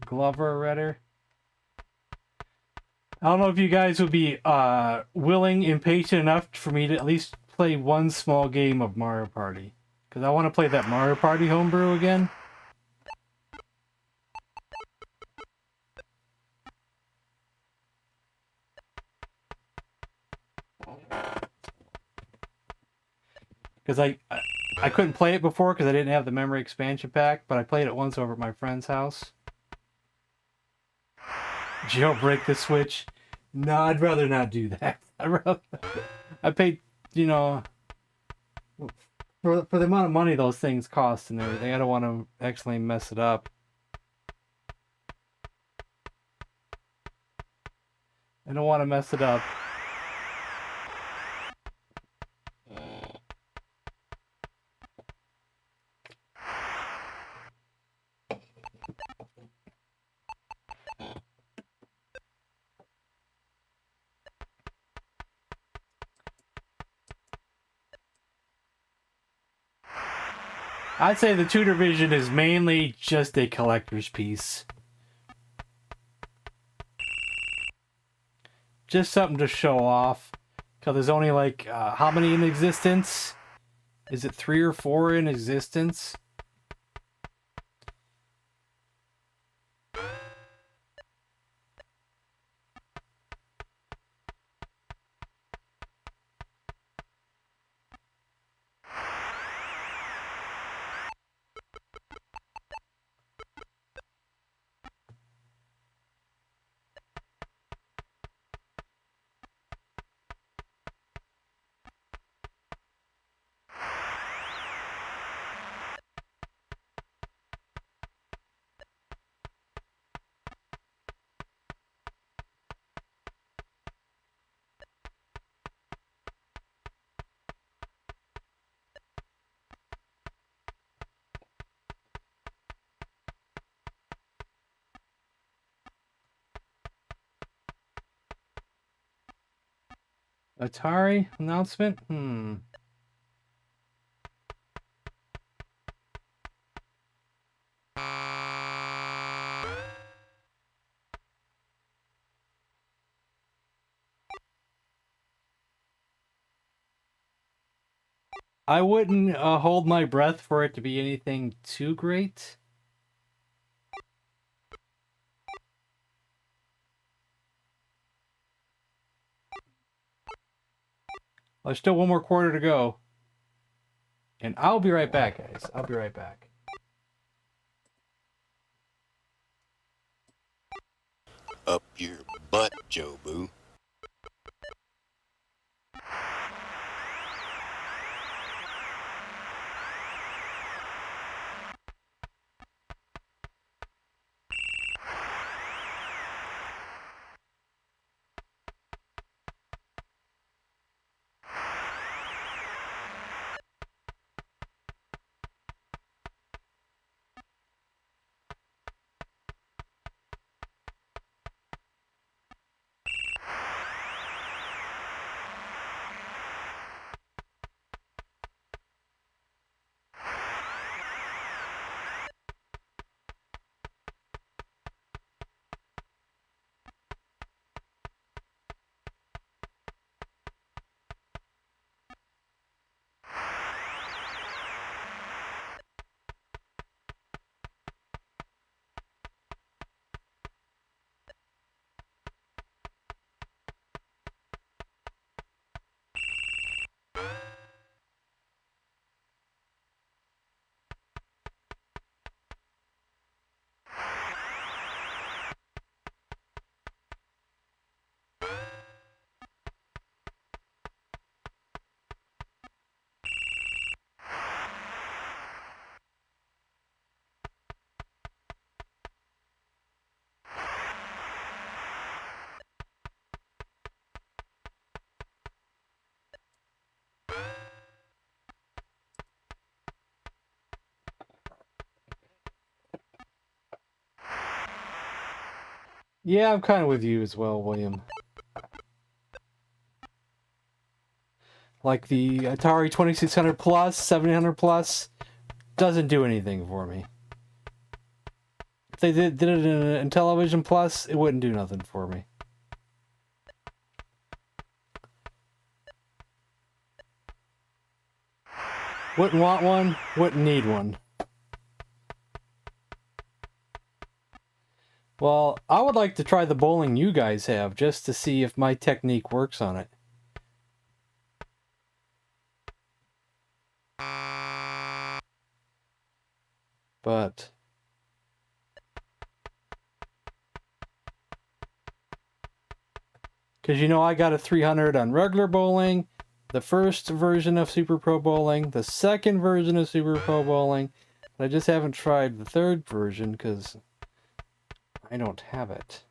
Glover Redder. I don't know if you guys would be willing and patient enough for me to at least play one small game of Mario Party. Because I want to play that Mario Party homebrew again. Because I couldn't play it before because I didn't have the memory expansion pack, but I played it once over at my friend's house. Jailbreak the Switch. No, I'd rather not do that. I paid, you know, for the amount of money those things cost and everything. I don't want to actually mess it up. I don't want to mess it up. I'd say the Tutor Vision is mainly just a collector's piece. Just something to show off. Because there's only like, how many in existence? Is it 3 or 4 in existence? Atari announcement? I wouldn't hold my breath for it to be anything too great. There's still one more quarter to go. And I'll be right back, guys. I'll be right back. Up your butt, Joe Boo. Yeah, I'm kind of with you as well, William. Like the Atari 2600 Plus, 700 Plus, doesn't do anything for me. If they did it in Intellivision Plus, it wouldn't do nothing for me. Wouldn't want one, wouldn't need one. Well, I would like to try the bowling you guys have, just to see if my technique works on it. But... because you know I got a 300 on regular bowling, the first version of Super Pro Bowling, the second version of Super Pro Bowling. I just haven't tried the third version because I don't have it.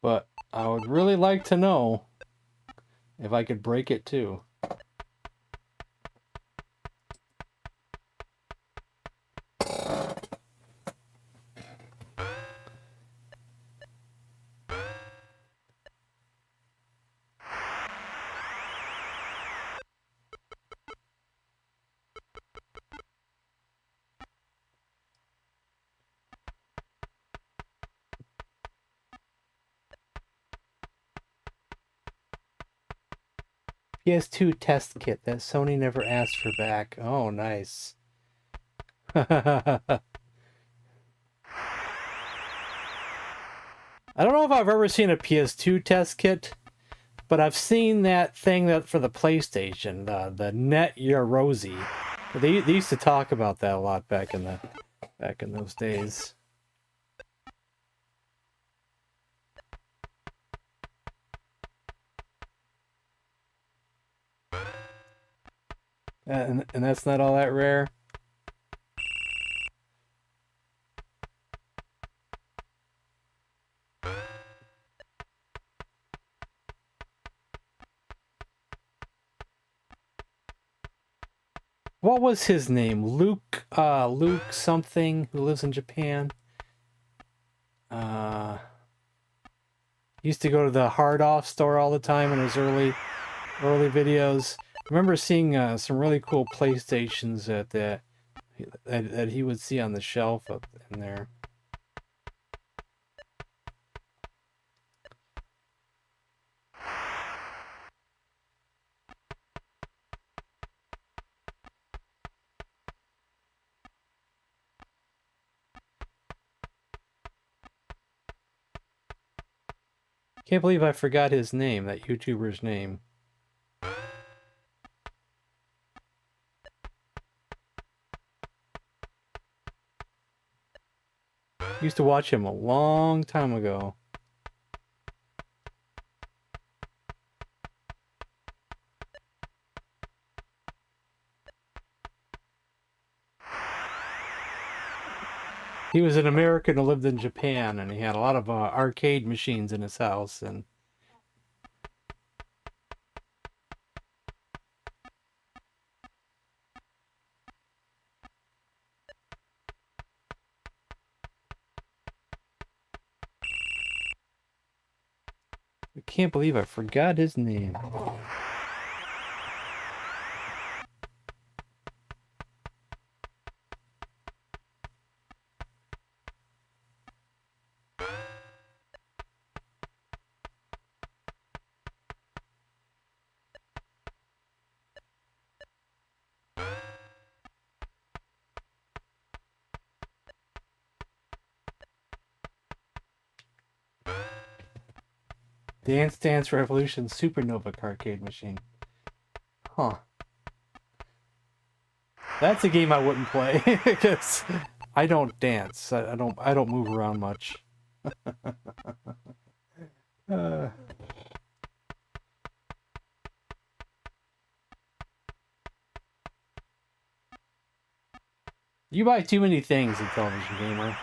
But I would really like to know if I could break it too. PS2 test kit that Sony never asked for back. Oh, nice. I don't know if I've ever seen a PS2 test kit, but I've seen that thing that for the PlayStation, the Net Yarosi. They used to talk about that a lot back in those days. And that's not all that rare. What was his name? Luke something, who lives in Japan. Used to go to the Hard Off store all the time in his early videos. I remember seeing some really cool PlayStations that he would see on the shelf up in there. Can't believe I forgot his name, that YouTuber's name. Used to watch him a long time ago. He was an American who lived in Japan, and he had a lot of arcade machines in his house, and I can't believe I forgot his name. Dance Dance Revolution Supernova arcade machine. Huh. That's a game I wouldn't play because I don't dance. I don't move around much. You buy too many things, Intellivision Gamer.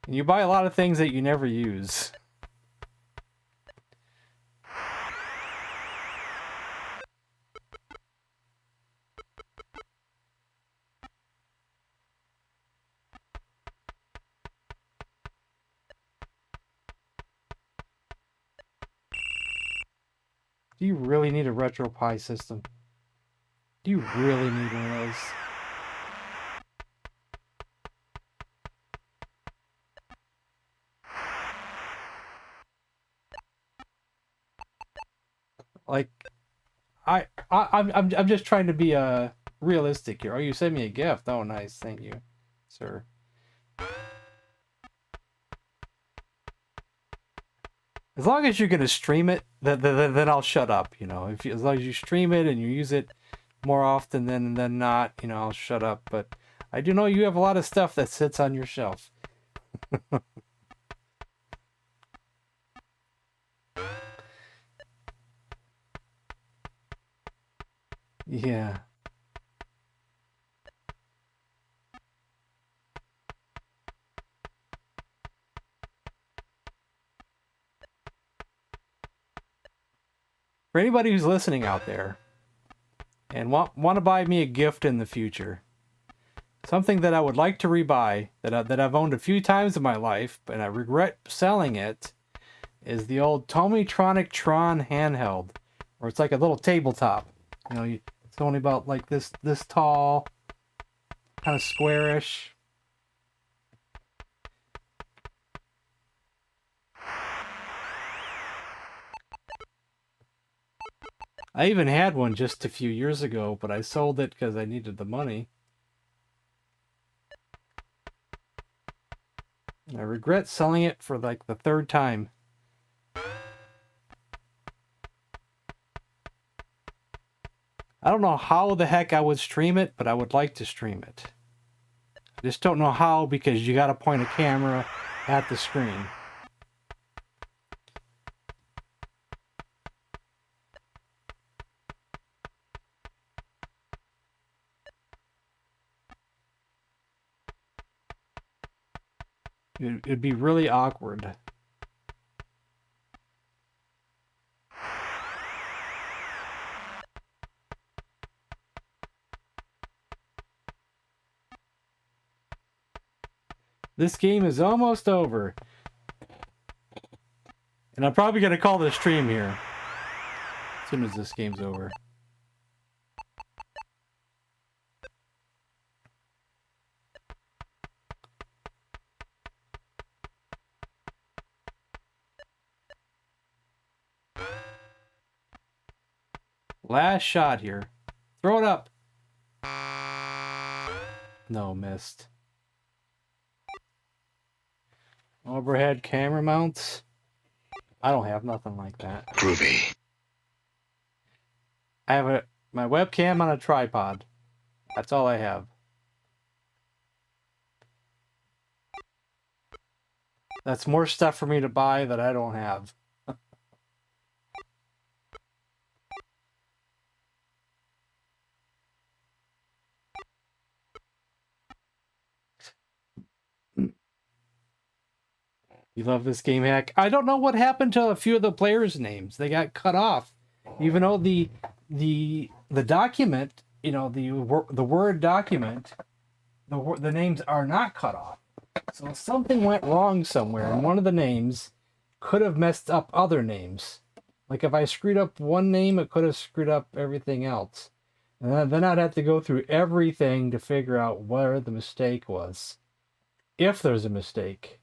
And you buy a lot of things that you never use. Do you really need a RetroPie system? Do you really need one of those? Like, I'm just trying to be realistic here. Oh, you sent me a gift. Oh, nice. Thank you, sir. As long as you're gonna stream it, then I'll shut up. You know, as long as you stream it and you use it more often than not, you know, I'll shut up. But I do know you have a lot of stuff that sits on your shelf. Yeah. For anybody who's listening out there and want to buy me a gift in the future, something that I would like to rebuy that I've owned a few times in my life, but I regret selling it, is the old Tomitronic Tron handheld, where it's like a little tabletop. You know, it's only about like this tall, kind of squarish. I even had one just a few years ago, but I sold it because I needed the money. And I regret selling it for like the third time. I don't know how the heck I would stream it, but I would like to stream it. I just don't know how, because you gotta point a camera at the screen. It'd be really awkward. This game is almost over. And I'm probably going to call the stream here as soon as this game's over. Last shot here. Throw it up. No, missed. Overhead camera mounts. I don't have nothing like that. Groovy. I have my webcam on a tripod. That's all I have. That's more stuff for me to buy that I don't have. You love this game hack? I don't know what happened to a few of the players' names. They got cut off. Even though the document, you know, the Word document, the names are not cut off. So something went wrong somewhere, and one of the names could have messed up other names. Like if I screwed up one name, it could have screwed up everything else. And then I'd have to go through everything to figure out where the mistake was. If there's a mistake.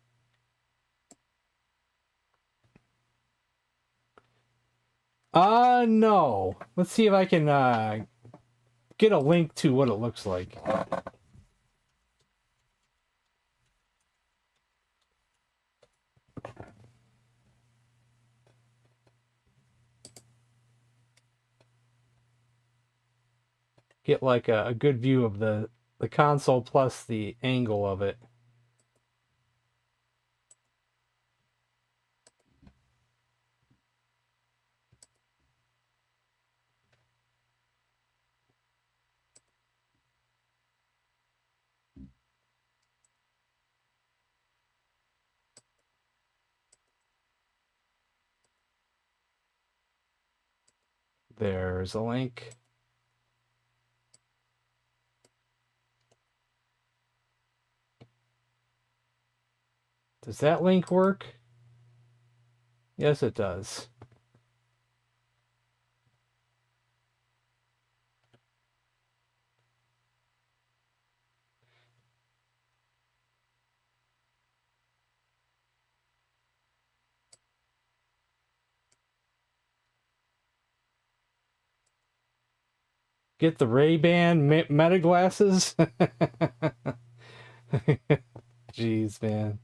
No. Let's see if I can get a link to what it looks like. Get like a good view of the console plus the angle of it. There's a link. Does that link work? Yes, it does. Get the Ray-Ban Meta glasses. Jeez, man.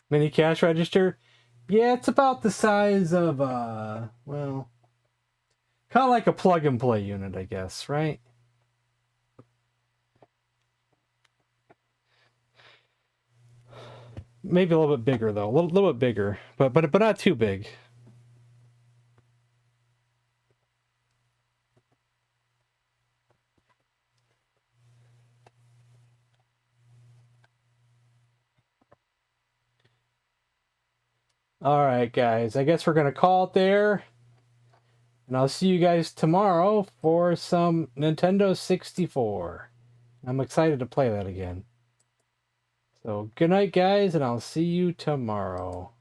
Mini cash register? Yeah, it's about the size of, well, kind of like a plug-and-play unit, I guess, right? Maybe a little bit bigger, though. A little bit bigger, but not too big. All right, guys. I guess we're going to call it there. And I'll see you guys tomorrow for some Nintendo 64. I'm excited to play that again. So, good night, guys, and I'll see you tomorrow.